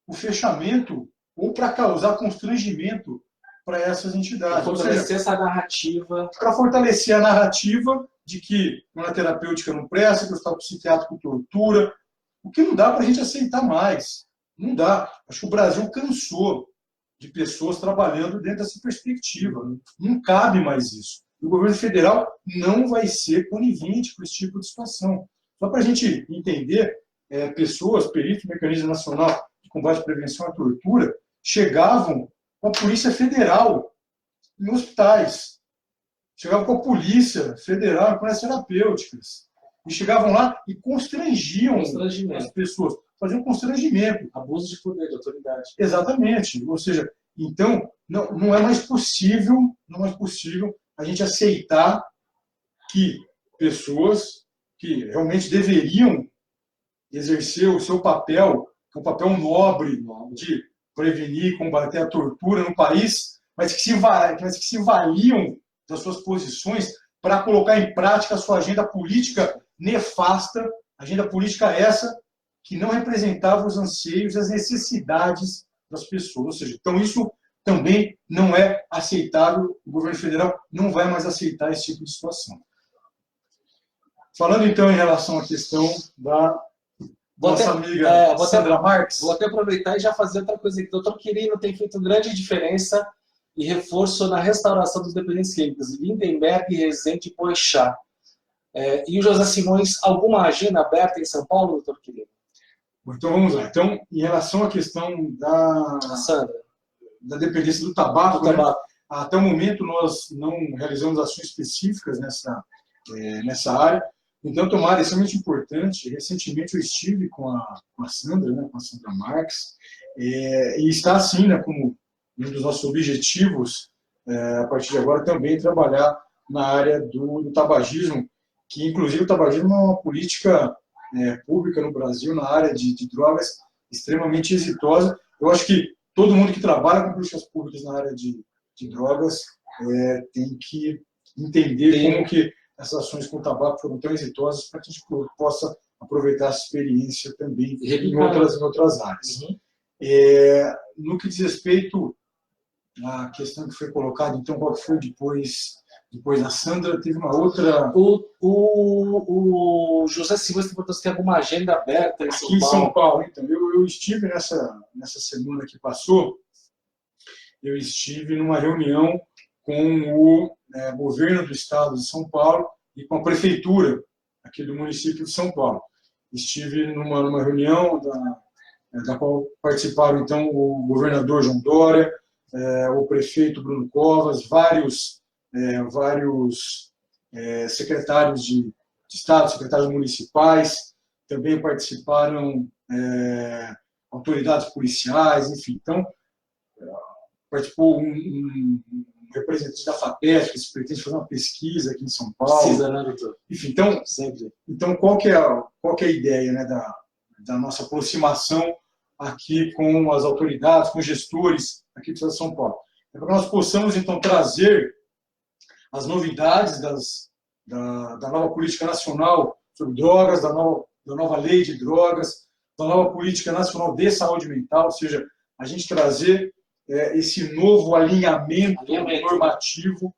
o fechamento ou para causar constrangimento para essas entidades. Para fortalecer essa narrativa. Para fortalecer a narrativa de que a terapêutica não presta, que o hospital psiquiátrico tortura, o que não dá para a gente aceitar mais. Não dá. Acho que o Brasil cansou de pessoas trabalhando dentro dessa perspectiva. Não cabe mais isso. O governo federal não vai ser conivente com esse tipo de situação. Só para a gente entender, pessoas, peritos do Mecanismo Nacional de Combate à Prevenção à Tortura, chegavam com a Polícia Federal em hospitais, chegavam com a Polícia Federal em comunidades terapêuticas, e chegavam lá e constrangiam as pessoas. fazer um constrangimento. Abuso de poder, de autoridade. Exatamente. Ou seja, então, não é mais possível a gente aceitar que pessoas que realmente deveriam exercer o seu papel, que é um papel nobre de prevenir e combater a tortura no país, mas que se valiam das suas posições para colocar em prática a sua agenda política nefasta, agenda política essa que não representava os anseios e as necessidades das pessoas. Ou seja, então isso também não é aceitável, o governo federal não vai mais aceitar esse tipo de situação. Falando então em relação à questão da nossa amiga Sandra Marques. Vou até aproveitar e já fazer outra coisa aqui. O doutor Quirino tem feito grande diferença e reforço na restauração dos dependentes químicos. Lindenberg, Rezende e Boechat. E o José Simões, alguma agenda aberta em São Paulo, doutor Quirino? Então vamos lá. Então, em relação à questão da dependência do tabaco, né? Até o momento nós não realizamos ações específicas nessa área. Então, tomara, é extremamente importante. Recentemente eu estive com a Sandra, né, com a Sandra Marques, e está assim, né, como um dos nossos objetivos, a partir de agora, também trabalhar na área do tabagismo, que inclusive o tabagismo é uma política pública no Brasil, na área de drogas, extremamente exitosa. Eu acho que todo mundo que trabalha com políticas públicas na área de drogas tem que entender como que essas ações com o tabaco foram tão exitosas para que a gente possa aproveitar essa experiência também em outras áreas. Uhum. No que diz respeito à questão que foi colocada, então, qual foi depois da Sandra, teve uma outra... O José Simões perguntou se tem alguma agenda aberta aqui em São Paulo. Então, eu estive nessa semana que passou, eu estive numa reunião com o governo do estado de São Paulo e com a prefeitura aqui do município de São Paulo. Estive numa reunião da qual participaram, então, o governador João Dória, o prefeito Bruno Covas, vários secretários de estado, secretários municipais, também participaram autoridades policiais, enfim. Então, participou um representante da FAPESP, que se pretende fazer uma pesquisa aqui em São Paulo. Precisa, né, doutor? Enfim, então, sempre. Então qual que é a ideia, né, da nossa aproximação aqui com as autoridades, com os gestores aqui do estado de São Paulo? É para que nós possamos, então, trazer as novidades da nova política nacional sobre drogas, da nova lei de drogas, da nova política nacional de saúde mental, ou seja, a gente trazer esse novo alinhamento normativo,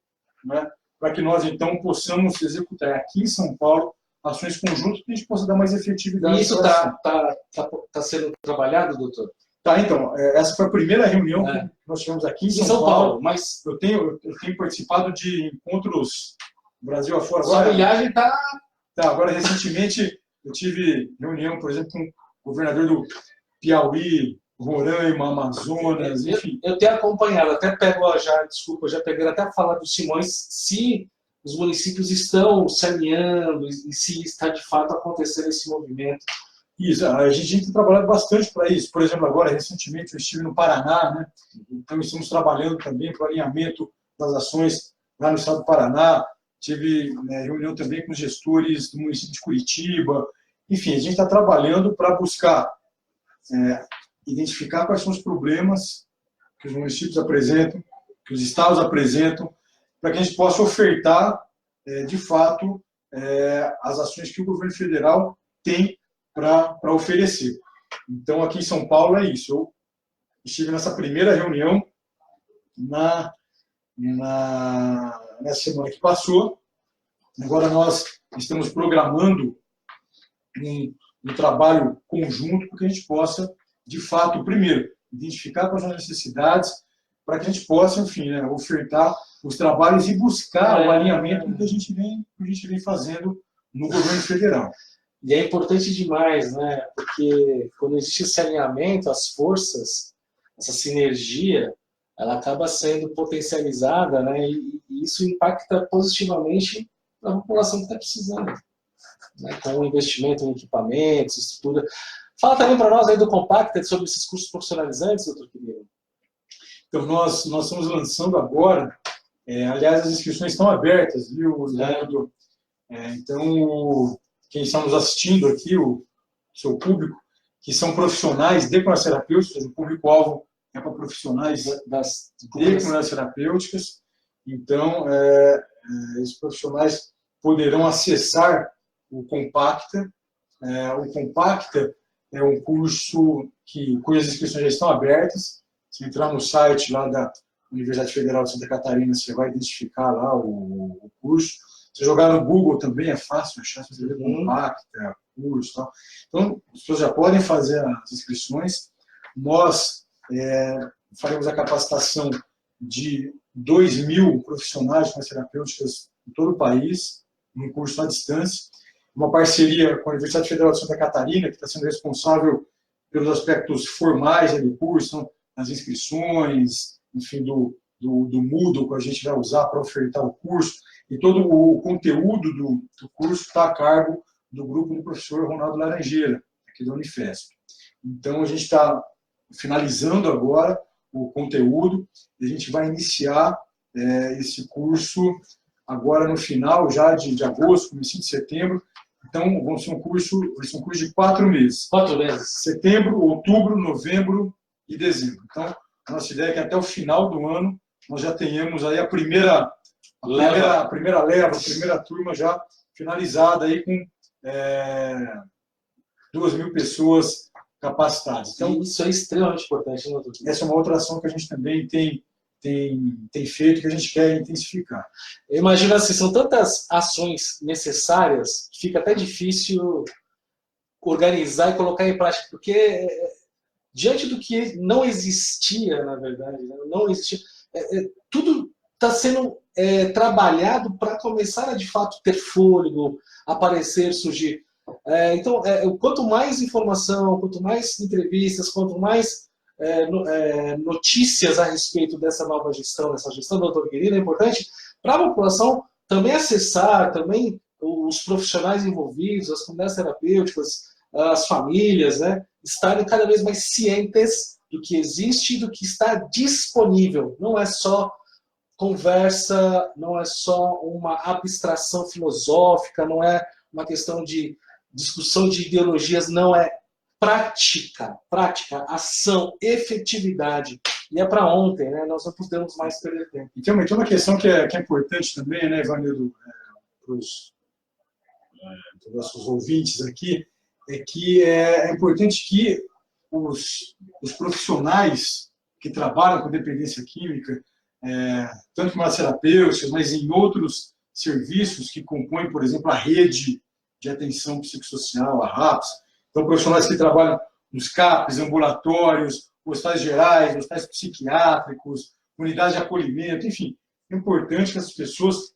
né, para que nós, então, possamos executar aqui em São Paulo ações conjuntas que a gente possa dar mais efetividade. E isso está sendo trabalhado, doutor? Tá, então, essa foi a primeira reunião que nós tivemos aqui em São Paulo, mas eu tenho participado de encontros Brasil afora. Sua viagem está... Agora, recentemente, eu tive reunião, por exemplo, com o governador do Piauí, Roraima, Amazonas, enfim. Eu tenho acompanhado, até pego já peguei até a falar do Simões, se os municípios estão se alinhando e se está de fato acontecendo esse movimento. Isso, a gente tem trabalhado bastante para isso. Por exemplo, agora, recentemente, eu estive no Paraná, né? Então estamos trabalhando também para o alinhamento das ações lá no estado do Paraná. Tive reunião também com os gestores do município de Curitiba. Enfim, a gente está trabalhando para buscar identificar quais são os problemas que os municípios apresentam, que os estados apresentam, para que a gente possa ofertar, de fato, as ações que o governo federal tem para oferecer. Então, aqui em São Paulo é isso. Eu estive nessa primeira reunião nessa semana que passou. Agora nós estamos programando um trabalho conjunto para que a gente possa, de fato, primeiro, identificar quais são as necessidades, para que a gente possa, enfim, ofertar os trabalhos e buscar o alinhamento que a gente vem fazendo no governo federal. E é importante demais, né? Porque quando existe esse alinhamento, as forças, essa sinergia, ela acaba sendo potencializada, né? E isso impacta positivamente a população que está precisando, né? Com o investimento em equipamentos, estrutura. Fala também para nós aí do Compacted sobre esses cursos profissionalizantes, doutor Quirino. Então, nós estamos lançando agora, aliás, as inscrições estão abertas, viu, Leandro? Então, quem está nos assistindo aqui, o seu público, que são profissionais de cronoterapêuticas, o público-alvo é para profissionais de cronoterapêuticas. Então, esses profissionais poderão acessar o Compacta. O Compacta é um curso cujas inscrições já estão abertas. Se entrar no site lá da Universidade Federal de Santa Catarina, você vai identificar lá o curso. Se jogar no Google também é fácil achar, se escrever Compacta, curso e tal. Então, as pessoas já podem fazer as inscrições. Nós faremos a capacitação de 2.000 profissionais de terapêuticas em todo o país, num curso à distância. Uma parceria com a Universidade Federal de Santa Catarina, que está sendo responsável pelos aspectos formais do curso, então, as inscrições, enfim, do Moodle que a gente vai usar para ofertar o curso, e todo o conteúdo do curso está a cargo do grupo do professor Ronaldo Laranjeira, aqui da Unifesp. Então, a gente está finalizando agora o conteúdo, e a gente vai iniciar esse curso agora no final já de agosto, começo de setembro. Então, vai ser um curso de 4 meses. 4 meses. Setembro, outubro, novembro e dezembro. Então, a nossa ideia é que até o final do ano nós já tenhamos aí a primeira turma já finalizada aí com 2.000 pessoas capacitadas. Então, isso é extremamente importante, né, doutor? Essa é uma outra ação que a gente também tem feito, que a gente quer intensificar. Eu imagino assim, são tantas ações necessárias que fica até difícil organizar e colocar em prática, porque diante do que não existia, na verdade, não existia, tudo está sendo trabalhado para começar a, de fato, ter fôlego, aparecer, surgir. Então, quanto mais informação, quanto mais entrevistas, quanto mais notícias a respeito dessa nova gestão, dessa gestão do doutor Quirino, é importante para a população também acessar, também os profissionais envolvidos, as comunidades terapêuticas, as famílias, né, estarem cada vez mais cientes do que existe e do que está disponível. Não é só conversa, não é só uma abstração filosófica, não é uma questão de discussão de ideologias, não é prática, ação, efetividade. E é para ontem, né? Nós não podemos mais perder tempo. E tem uma questão que é importante também, né, Ivanildo, para os nossos ouvintes aqui, é que é importante que os profissionais que trabalham com dependência química, tanto como as terapêuticas, mas em outros serviços que compõem, por exemplo, a rede de atenção psicossocial, a RAPS, então profissionais que trabalham nos CAPs, ambulatórios, hospitais gerais, hospitais psiquiátricos, unidades de acolhimento, enfim, é importante que as pessoas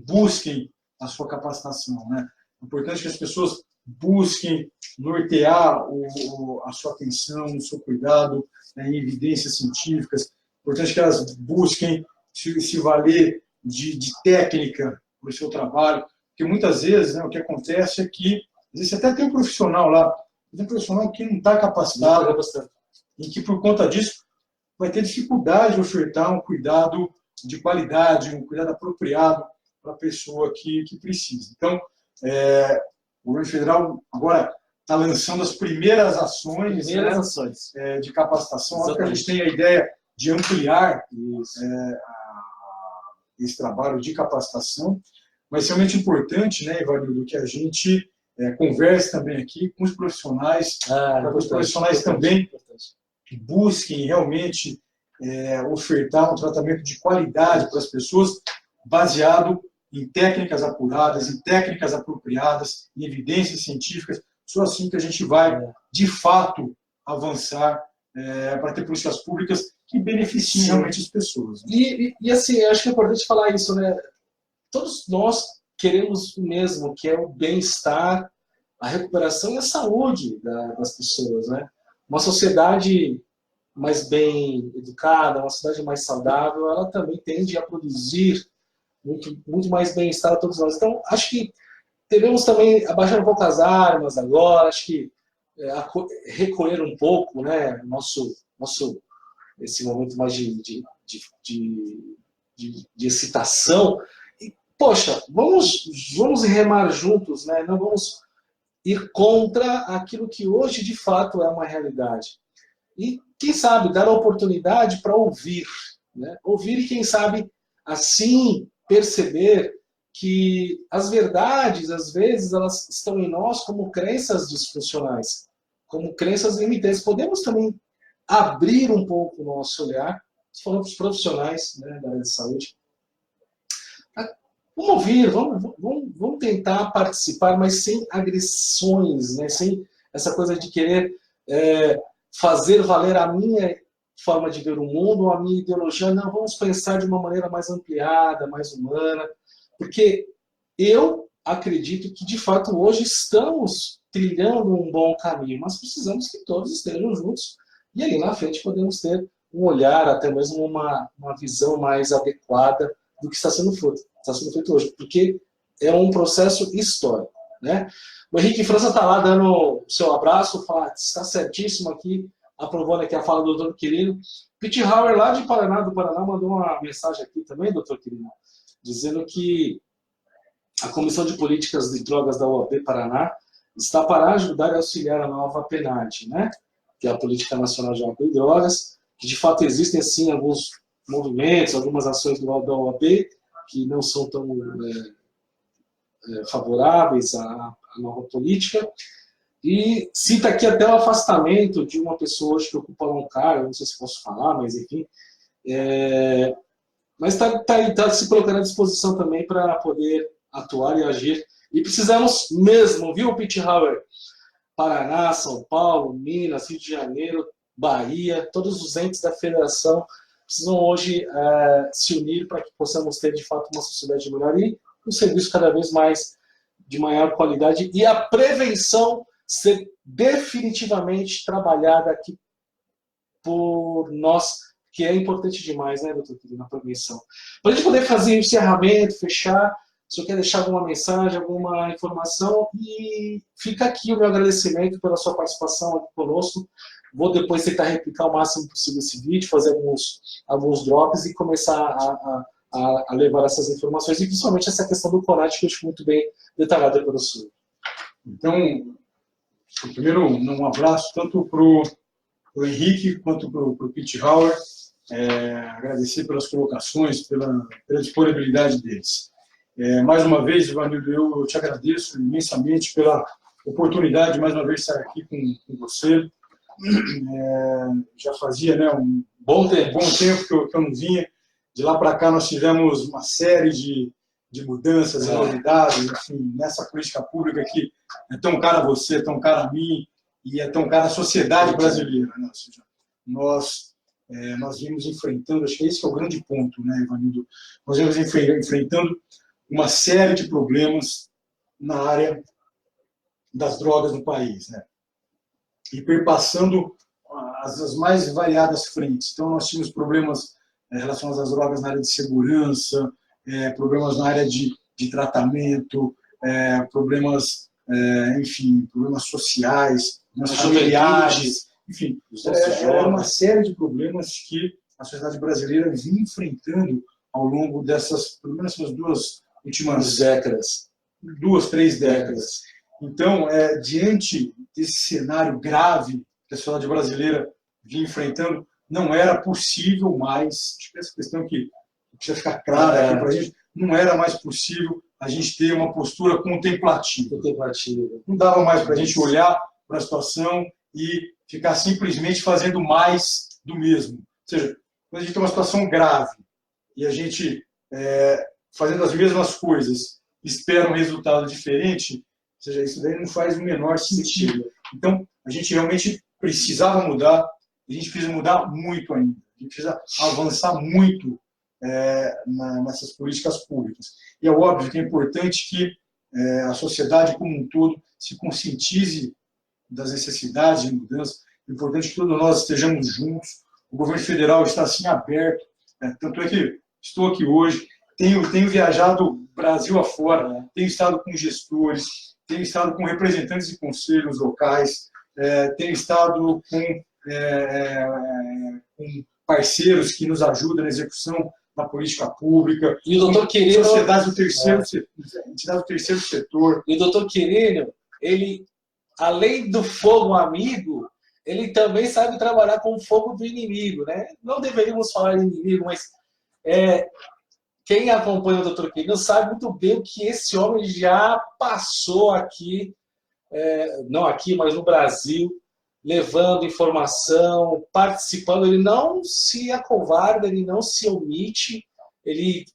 busquem a sua capacitação, né? É importante que as pessoas busquem nortear a sua atenção, o seu cuidado, em evidências científicas. É importante que elas busquem se valer de técnica para o seu trabalho, porque muitas vezes, né, o que acontece é que, às vezes, até tem um profissional lá, mas é um profissional que não está capacitado, e que, por conta disso, vai ter dificuldade de ofertar um cuidado de qualidade, um cuidado apropriado para a pessoa que precisa. Então, o governo federal agora está lançando as primeiras ações, de capacitação. Óbvio que a gente tem a ideia de ampliar esse trabalho de capacitação, mas é realmente importante, né, Ivanildo, que a gente converse também aqui com os profissionais, para que os profissionais também busquem realmente ofertar um tratamento de qualidade para as pessoas, baseado em técnicas apuradas, em técnicas apropriadas, em evidências científicas. Só assim que a gente vai, de fato, avançar para ter políticas públicas que beneficiem realmente as pessoas. Né? E assim, acho que é importante falar isso, né? Todos nós queremos o mesmo, que é o bem-estar, a recuperação e a saúde das pessoas, né? Uma sociedade mais bem educada, uma sociedade mais saudável, ela também tende a produzir muito mais bem-estar a todos nós. Então, acho que devemos também abaixar um pouco as armas agora, acho que recolher um pouco, né, esse momento mais de excitação. E, poxa, vamos remar juntos, né? Não vamos ir contra aquilo que hoje de fato é uma realidade. E, quem sabe, dar a oportunidade para ouvir, né? Ouvir e, quem sabe, assim perceber que as verdades, às vezes, elas estão em nós como crenças disfuncionais, como crenças limitantes. Podemos também abrir um pouco o nosso olhar, falando para os profissionais, né, da área de saúde. Vamos ouvir, vamos tentar participar, mas sem agressões, né, sem essa coisa de querer fazer valer a minha forma de ver o mundo, ou a minha ideologia. Não, vamos pensar de uma maneira mais ampliada, mais humana, porque eu acredito que, de fato, hoje estamos trilhando um bom caminho, mas precisamos que todos estejam juntos, e ali na frente podemos ter um olhar, até mesmo uma visão mais adequada do que está sendo feito hoje, porque é um processo histórico, né? O Henrique França está lá dando o seu abraço, fala, está certíssimo aqui, aprovando aqui a fala do doutor Quirino. Pete Hauer, lá de Paraná, do Paraná, mandou uma mensagem aqui também, doutor Quirino, dizendo que a Comissão de Políticas de Drogas da UAB Paraná está para ajudar e auxiliar a nova PNAD, né? Que é a Política Nacional de Álcool e Drogas, que de fato existem, sim, alguns movimentos, algumas ações da UAB que não são tão favoráveis à nova política. E cita aqui até o afastamento de uma pessoa hoje que ocupa um cargo, não sei se posso falar, mas enfim. Mas está se colocando à disposição também para poder atuar e agir. E precisamos mesmo, viu, Pete Hauer? Paraná, São Paulo, Minas, Rio de Janeiro, Bahia, todos os entes da federação precisam hoje se unir para que possamos ter, de fato, uma sociedade melhor e um serviço cada vez mais de maior qualidade e a prevenção ser definitivamente trabalhada aqui por nós, que é importante demais, né, doutor Quirino, na prevenção. Para a gente poder fazer o encerramento, fechar, se eu quer deixar alguma mensagem, alguma informação, e fica aqui o meu agradecimento pela sua participação aqui conosco. Vou depois tentar replicar o máximo possível esse vídeo, fazer alguns drops e começar a levar essas informações, e principalmente essa questão do CONAD, que eu acho muito bem detalhada pelo senhor. Então, primeiro, um abraço tanto para o Henrique quanto para o Pete Hauer. Agradecer pelas colocações, pela disponibilidade deles. Mais uma vez, Ivanildo, eu te agradeço imensamente pela oportunidade de mais uma vez estar aqui com você. Já fazia, né, um bom tempo que eu não vinha. De lá para cá nós tivemos uma série de mudanças e novidades, enfim, nessa política pública que é tão cara a você, tão cara a mim, e é tão cara a sociedade brasileira, né? Ou seja, nós vimos enfrentando, acho que esse que é o grande ponto, né, Ivanildo? Nós vimos enfrentando uma série de problemas na área das drogas no país, né? E perpassando as mais variadas frentes. Então, nós tínhamos problemas relacionados às drogas na área de segurança, problemas na área de tratamento, problemas, enfim, problemas sociais, problemas familiares, enfim, uma série de problemas que a sociedade brasileira vinha enfrentando ao longo dessas, pelo menos essas duas últimas décadas, 2, 3 décadas. Então, diante desse cenário grave que a sociedade brasileira vinha enfrentando, não era possível mais, acho que essa questão que precisa ficar clara aqui para a gente, não era mais possível a gente ter uma postura contemplativa. Não dava mais para a gente olhar para a situação e ficar simplesmente fazendo mais do mesmo. Ou seja, quando a gente tem uma situação grave e a gente, fazendo as mesmas coisas, espera um resultado diferente, ou seja, isso daí não faz o menor sentido. Então, a gente realmente precisava mudar, a gente precisa mudar muito ainda. A gente precisa avançar muito nessas políticas públicas. E é óbvio que é importante que a sociedade como um todo se conscientize das necessidades de mudança. É importante que todos nós estejamos juntos. O governo federal está assim aberto. Tanto é que estou aqui hoje, tenho viajado Brasil afora, tenho estado com gestores, tenho estado com representantes de conselhos locais, tenho estado com parceiros que nos ajudam na execução da política pública, E o doutor Quirino, sociedades do terceiro, entidades do terceiro setor. e o doutor Quirino, ele, além do fogo amigo, ele também sabe trabalhar com o fogo do inimigo, né? Não deveríamos falar de inimigo, mas quem acompanha o Dr. Quirino sabe muito bem o que esse homem já passou aqui, não aqui, mas no Brasil, levando informação, participando. Ele não se acovarda, ele não se omite, ele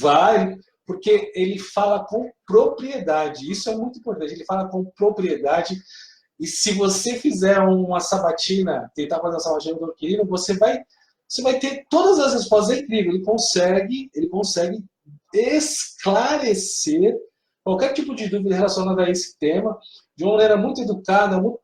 vai, porque ele fala com propriedade. Isso é muito importante, ele fala com propriedade. E se você fizer uma sabatina, tentar fazer uma sabatina do Dr. Quirino, você vai ter todas as respostas. É incrível, ele consegue esclarecer qualquer tipo de dúvida relacionada a esse tema de uma maneira muito educada, muito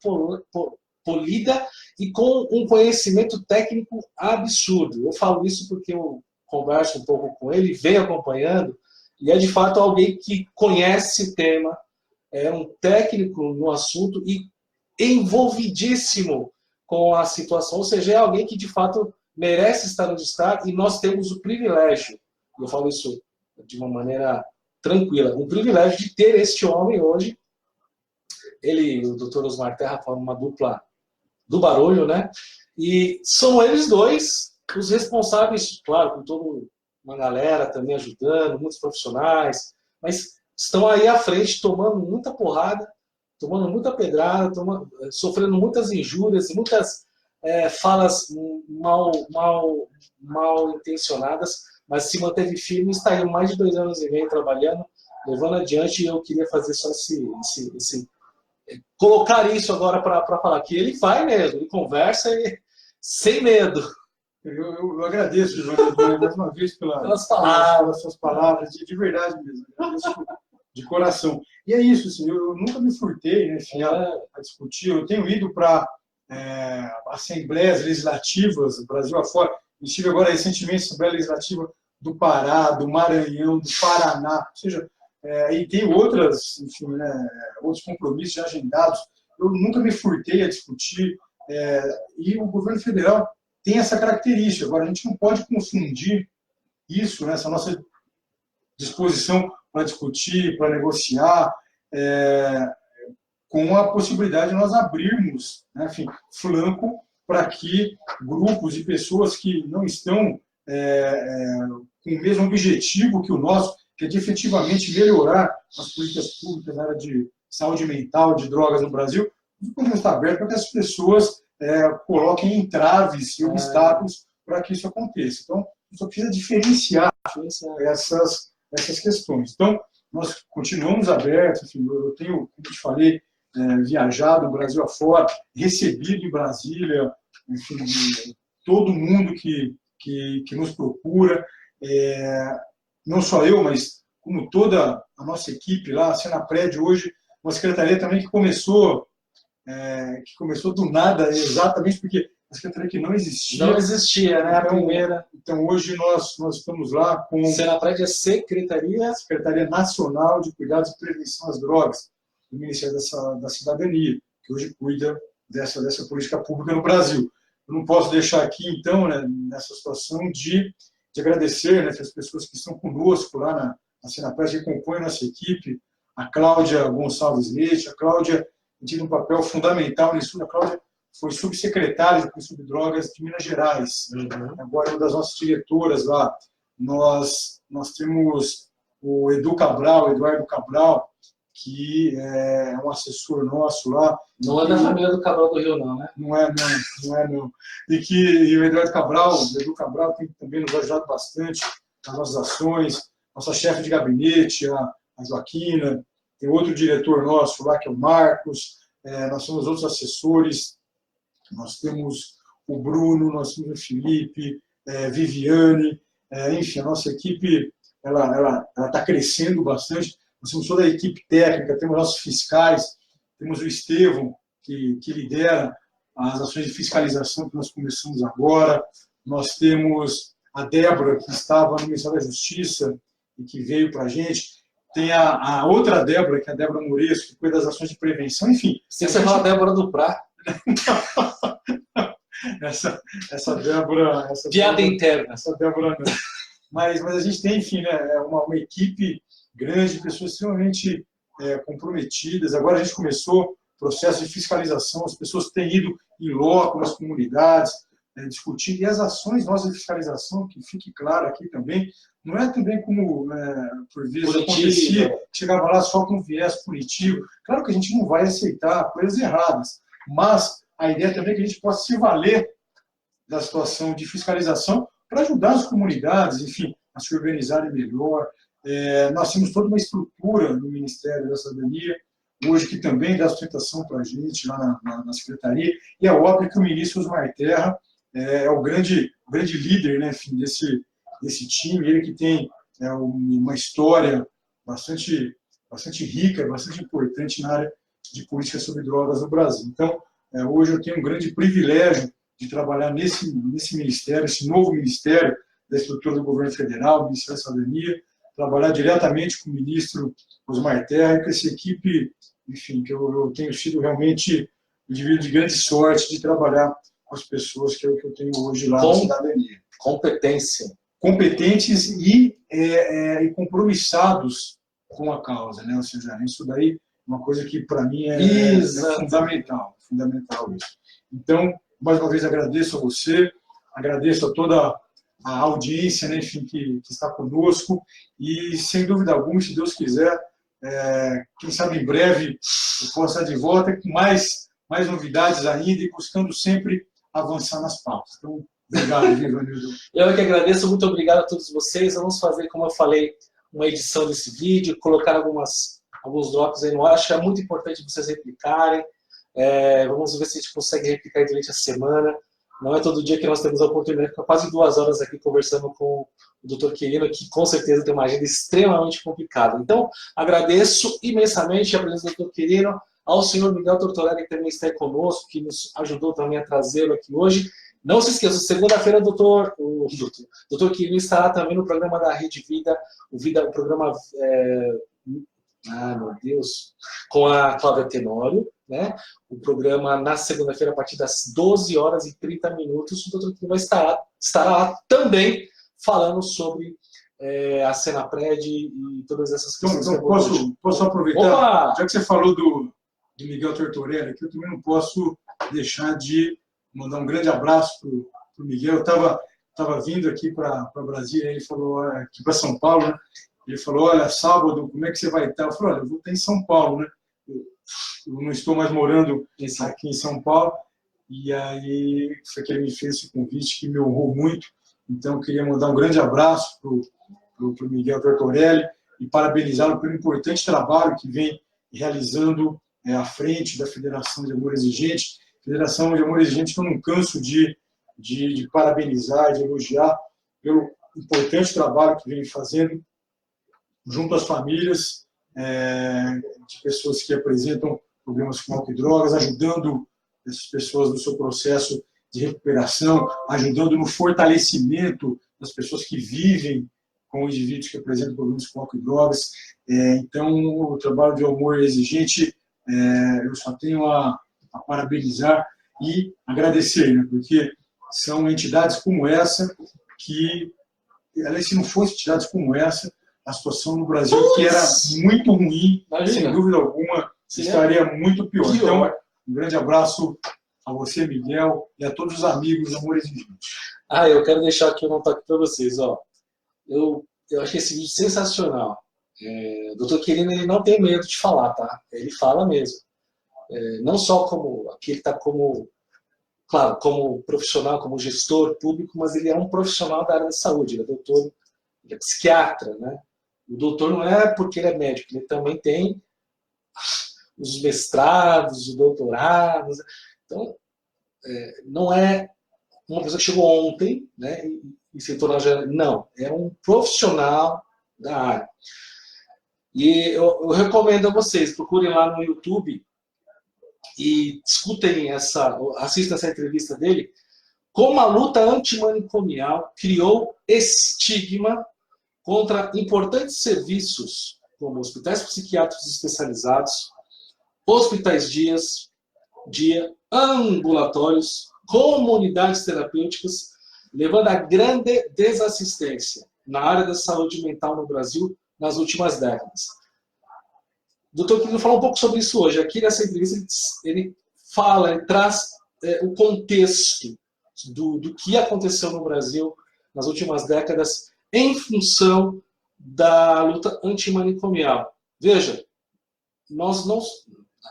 polida e com um conhecimento técnico absurdo. Eu falo isso porque eu converso um pouco com ele, venho acompanhando, e é de fato alguém que conhece o tema, é um técnico no assunto e envolvidíssimo com a situação, ou seja, é alguém que de fato merece estar onde está, e nós temos o privilégio, eu falo isso de uma maneira tranquila, o privilégio de ter este homem hoje. Ele, o Dr. Osmar Terra, forma uma dupla do barulho, né? E são eles dois os responsáveis, claro, com toda uma galera também ajudando, muitos profissionais, mas estão aí à frente tomando muita porrada, tomando muita pedrada, sofrendo muitas injúrias, muitas falas mal intencionadas, mas se manteve firme, está aí mais de 2 anos e meio trabalhando, levando adiante. E eu queria fazer só colocar isso agora para falar que ele vai mesmo, ele conversa sem medo. Eu agradeço, João, mais uma vez pelas suas palavras, de verdade mesmo, de coração. E é isso, assim, eu nunca me furtei, né, a discutir. Eu tenho ido para assembleias legislativas do Brasil afora. Estive agora recentemente na Assembleia Legislativa do Pará, do Maranhão, do Paraná, ou seja, e tem outros compromissos já agendados. Eu nunca me furtei a discutir, e o governo federal tem essa característica. Agora, a gente não pode confundir isso, né, essa nossa disposição para discutir, para negociar, com a possibilidade de nós abrirmos, né, enfim, flanco para que grupos e pessoas que não estão com o mesmo objetivo que o nosso, que é de efetivamente melhorar as políticas públicas na área de saúde mental, de drogas no Brasil, podemos estar abertos para que as pessoas coloquem entraves e obstáculos para que isso aconteça. Então, só precisa diferenciar essas questões. Então, nós continuamos abertos. Enfim, eu tenho, como eu te falei, viajado o Brasil afora, recebido em Brasília, enfim, todo mundo que nos procura, não só eu, mas como toda a nossa equipe lá, a Senapred hoje, uma secretaria também que começou do nada, exatamente porque a secretaria que não existia. Não existia, né? A primeira. Então, hoje nós estamos lá com... Senapred é Secretaria Nacional de Cuidados e Prevenção às Drogas, do Ministério da Cidadania, que hoje cuida dessa política pública no Brasil. Eu não posso deixar aqui, então, né, nessa situação, de agradecer, né, as pessoas que estão conosco lá na Senapred, que compõem a nossa equipe, a Cláudia Gonçalves Leite. A Cláudia tem um papel fundamental nisso. A Cláudia foi subsecretária de Polícia de Drogas de Minas Gerais. Agora é uma das nossas diretoras lá. Nós temos o Eduardo Cabral, que é um assessor nosso lá. Não é da família do Cabral do Rio, não, né? Não é, não. E o Eduardo Cabral, o Edu Cabral, tem também nos ajudado bastante nas nossas ações. Nossa chefe de gabinete, a Joaquina, tem outro diretor nosso lá, que é o Marcos. Nós temos outros assessores, nós temos o Bruno, nós temos o Felipe, Viviane, enfim, a nossa equipe ela está crescendo bastante. Nós temos toda a equipe técnica, temos nossos fiscais, temos o Estevão, que lidera as ações de fiscalização que nós começamos agora. Nós temos a Débora, que estava no Ministério da Justiça e que veio para a gente. Tem a outra Débora, que é a Débora Moreira, que cuida das ações de prevenção. Enfim. Você fala Débora Duprá. Essa Débora... Piada interna. Essa Débora não. Mas a gente tem, enfim, né, uma equipe grande, pessoas extremamente comprometidas. Agora a gente começou o processo de fiscalização, as pessoas têm ido em loco nas comunidades, discutindo, e as ações nossas de fiscalização, que fique claro aqui também, não é também como, por vezes, acontecia, chegava lá só com viés punitivo. Claro que a gente não vai aceitar coisas erradas, mas a ideia também é que a gente possa se valer da situação de fiscalização para ajudar as comunidades, enfim, a se organizarem melhor. Nós temos toda uma estrutura no Ministério da Cidadania, hoje que também dá sustentação para a gente lá na Secretaria, e é óbvio que o ministro Osmar Terra é o grande líder, né, enfim, desse time, ele que tem uma história bastante rica, bastante importante na área de política sobre drogas no Brasil. Então, hoje eu tenho um grande privilégio de trabalhar nesse ministério, esse novo ministério da estrutura do governo federal, o Ministério da Cidadania, trabalhar diretamente com o ministro Osmar Terra e com essa equipe, enfim, que eu tenho sido realmente um indivíduo de grande sorte de trabalhar com as pessoas que eu tenho hoje lá na cidadania. Competentes e compromissados com a causa, né? Ou seja, isso daí é uma coisa que para mim é fundamental isso. Então, mais uma vez agradeço a você, agradeço a toda a audiência, né, enfim, que está conosco, e sem dúvida alguma, se Deus quiser, quem sabe em breve eu possa estar de volta com mais novidades ainda e buscando sempre avançar nas pautas. Então, obrigado, Ivanildo. Eu que agradeço, muito obrigado a todos vocês. Vamos fazer, como eu falei, uma edição desse vídeo, colocar alguns drops aí no ar. Acho que é muito importante vocês replicarem. Vamos ver se a gente consegue replicar durante a semana. Não é todo dia que nós temos a oportunidade de ficar quase 2 horas aqui conversando com o Dr. Quirino, que com certeza tem uma agenda extremamente complicada. Então, agradeço imensamente a presença do Dr. Quirino, ao senhor Miguel Tortorelli, que também está aí conosco, que nos ajudou também a trazê-lo aqui hoje. Não se esqueça, segunda-feira o Dr. Quirino estará também no programa da Rede Vida, o programa... meu Deus! Com a Cláudia Tenório, né? O programa na segunda-feira, a partir das 12h30, o Dr. Quirino estará lá também falando sobre a Senapred e todas essas questões. Então posso aproveitar? Opa! Já que você falou do Miguel Tortorelli, que eu também não posso deixar de mandar um grande abraço para o Miguel. Eu estava vindo aqui para Brasília, ele falou, aqui para São Paulo, né? Ele falou, olha, sábado, como é que você vai estar? Eu falei, olha, eu vou estar em São Paulo, né? Eu não estou mais morando aqui em São Paulo. E aí foi que ele me fez esse convite, que me honrou muito. Então, eu queria mandar um grande abraço para o Miguel Tortorelli e parabenizá-lo pelo importante trabalho que vem realizando à frente da Federação de Amor Exigente. Federação de Amor Exigente que eu não canso de parabenizar, de elogiar pelo importante trabalho que vem fazendo junto às famílias de pessoas que apresentam problemas com álcool e drogas, ajudando essas pessoas no seu processo de recuperação, ajudando no fortalecimento das pessoas que vivem com indivíduos que apresentam problemas com álcool e drogas. Então, o trabalho de Amor Exigente, eu só tenho a parabenizar e agradecer, né? Porque são entidades como essa que, se não fosse entidades como essa, a situação no Brasil, que era muito ruim, sem dúvida alguma, estaria muito pior. Então, um grande abraço a você, Miguel, e a todos os amigos do Amor Exigente. Eu quero deixar aqui um toque para vocês. Ó. Eu achei esse vídeo sensacional. O Dr. Quirino, ele não tem medo de falar, tá? Ele fala mesmo. Não só como, aqui ele está como, claro, como profissional, como gestor público, mas ele é um profissional da área da saúde, ele é doutor, ele é psiquiatra, né? O doutor não é porque ele é médico, ele também tem os mestrados, os doutorados. Então, não é uma pessoa que chegou ontem, né, e se tornou já... Não, é um profissional da área. E eu recomendo a vocês, procurem lá no YouTube e escutem assistam essa entrevista dele, como a luta antimanicomial criou estigma contra importantes serviços, como hospitais psiquiátricos especializados, hospitais dias, dia ambulatórios, comunidades terapêuticas, levando a grande desassistência na área da saúde mental no Brasil nas últimas décadas. O Dr. Quirino falou um pouco sobre isso hoje. Aqui nessa entrevista ele fala, ele traz o contexto do que aconteceu no Brasil nas últimas décadas em função da luta antimanicomial. Veja,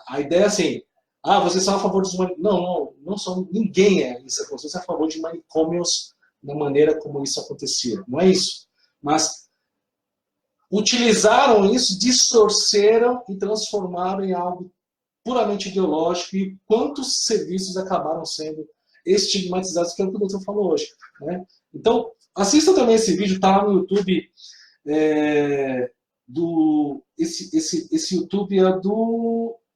a ideia é assim, vocês são a favor dos manicômios. Não são, ninguém é isso. Vocês são a favor de manicômios da maneira como isso acontecia. Não é isso. Mas utilizaram isso, distorceram e transformaram em algo puramente ideológico, e quantos serviços acabaram sendo estigmatizados, que é o que o doutor falou hoje. Né? Então, assistam também esse vídeo, está lá no YouTube. Esse YouTube é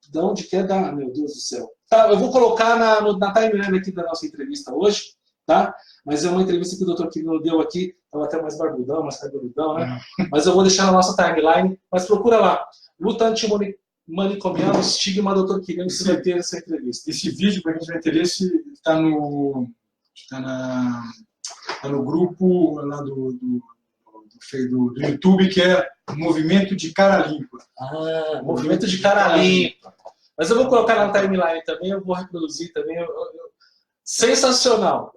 de onde que é da... Meu Deus do céu. Tá, eu vou colocar na timeline aqui da nossa entrevista hoje, tá? Mas é uma entrevista que o doutor Quirino deu aqui, estava até mais barbudão, mais cabeludão, né? Mas eu vou deixar na nossa timeline, mas procura lá. Luta antimanicomial, estigma, doutor Quirino, você vai ter essa entrevista. Esse vídeo, para quem tiver interesse, está no grupo lá do YouTube, que é Movimento de Cara Limpa. Movimento de Cara Limpa. Mas eu vou colocar na timeline também, eu vou reproduzir também. Sensacional.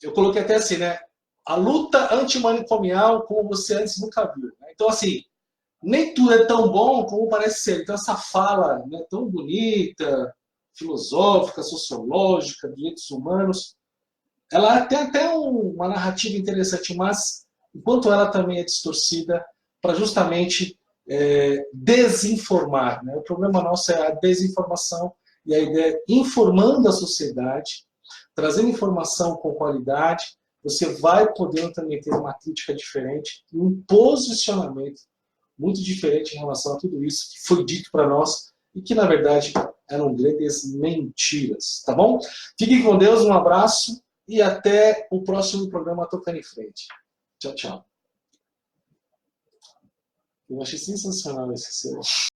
Eu coloquei até assim, né? A luta antimanicomial como você antes nunca viu. Né? Então, assim, nem tudo é tão bom como parece ser. Então, essa fala, né, tão bonita, filosófica, sociológica, direitos humanos, ela tem até uma narrativa interessante, mas enquanto ela também é distorcida para justamente desinformar. Né? O problema nosso é a desinformação e a ideia informando a sociedade, trazendo informação com qualidade, você vai poder também ter uma crítica diferente, um posicionamento muito diferente em relação a tudo isso que foi dito para nós e que, na verdade, eram grandes mentiras. Tá bom? Fiquem com Deus, um abraço e até o próximo programa Tocando em Frente. Tchau, tchau. Eu achei sensacional esse seu.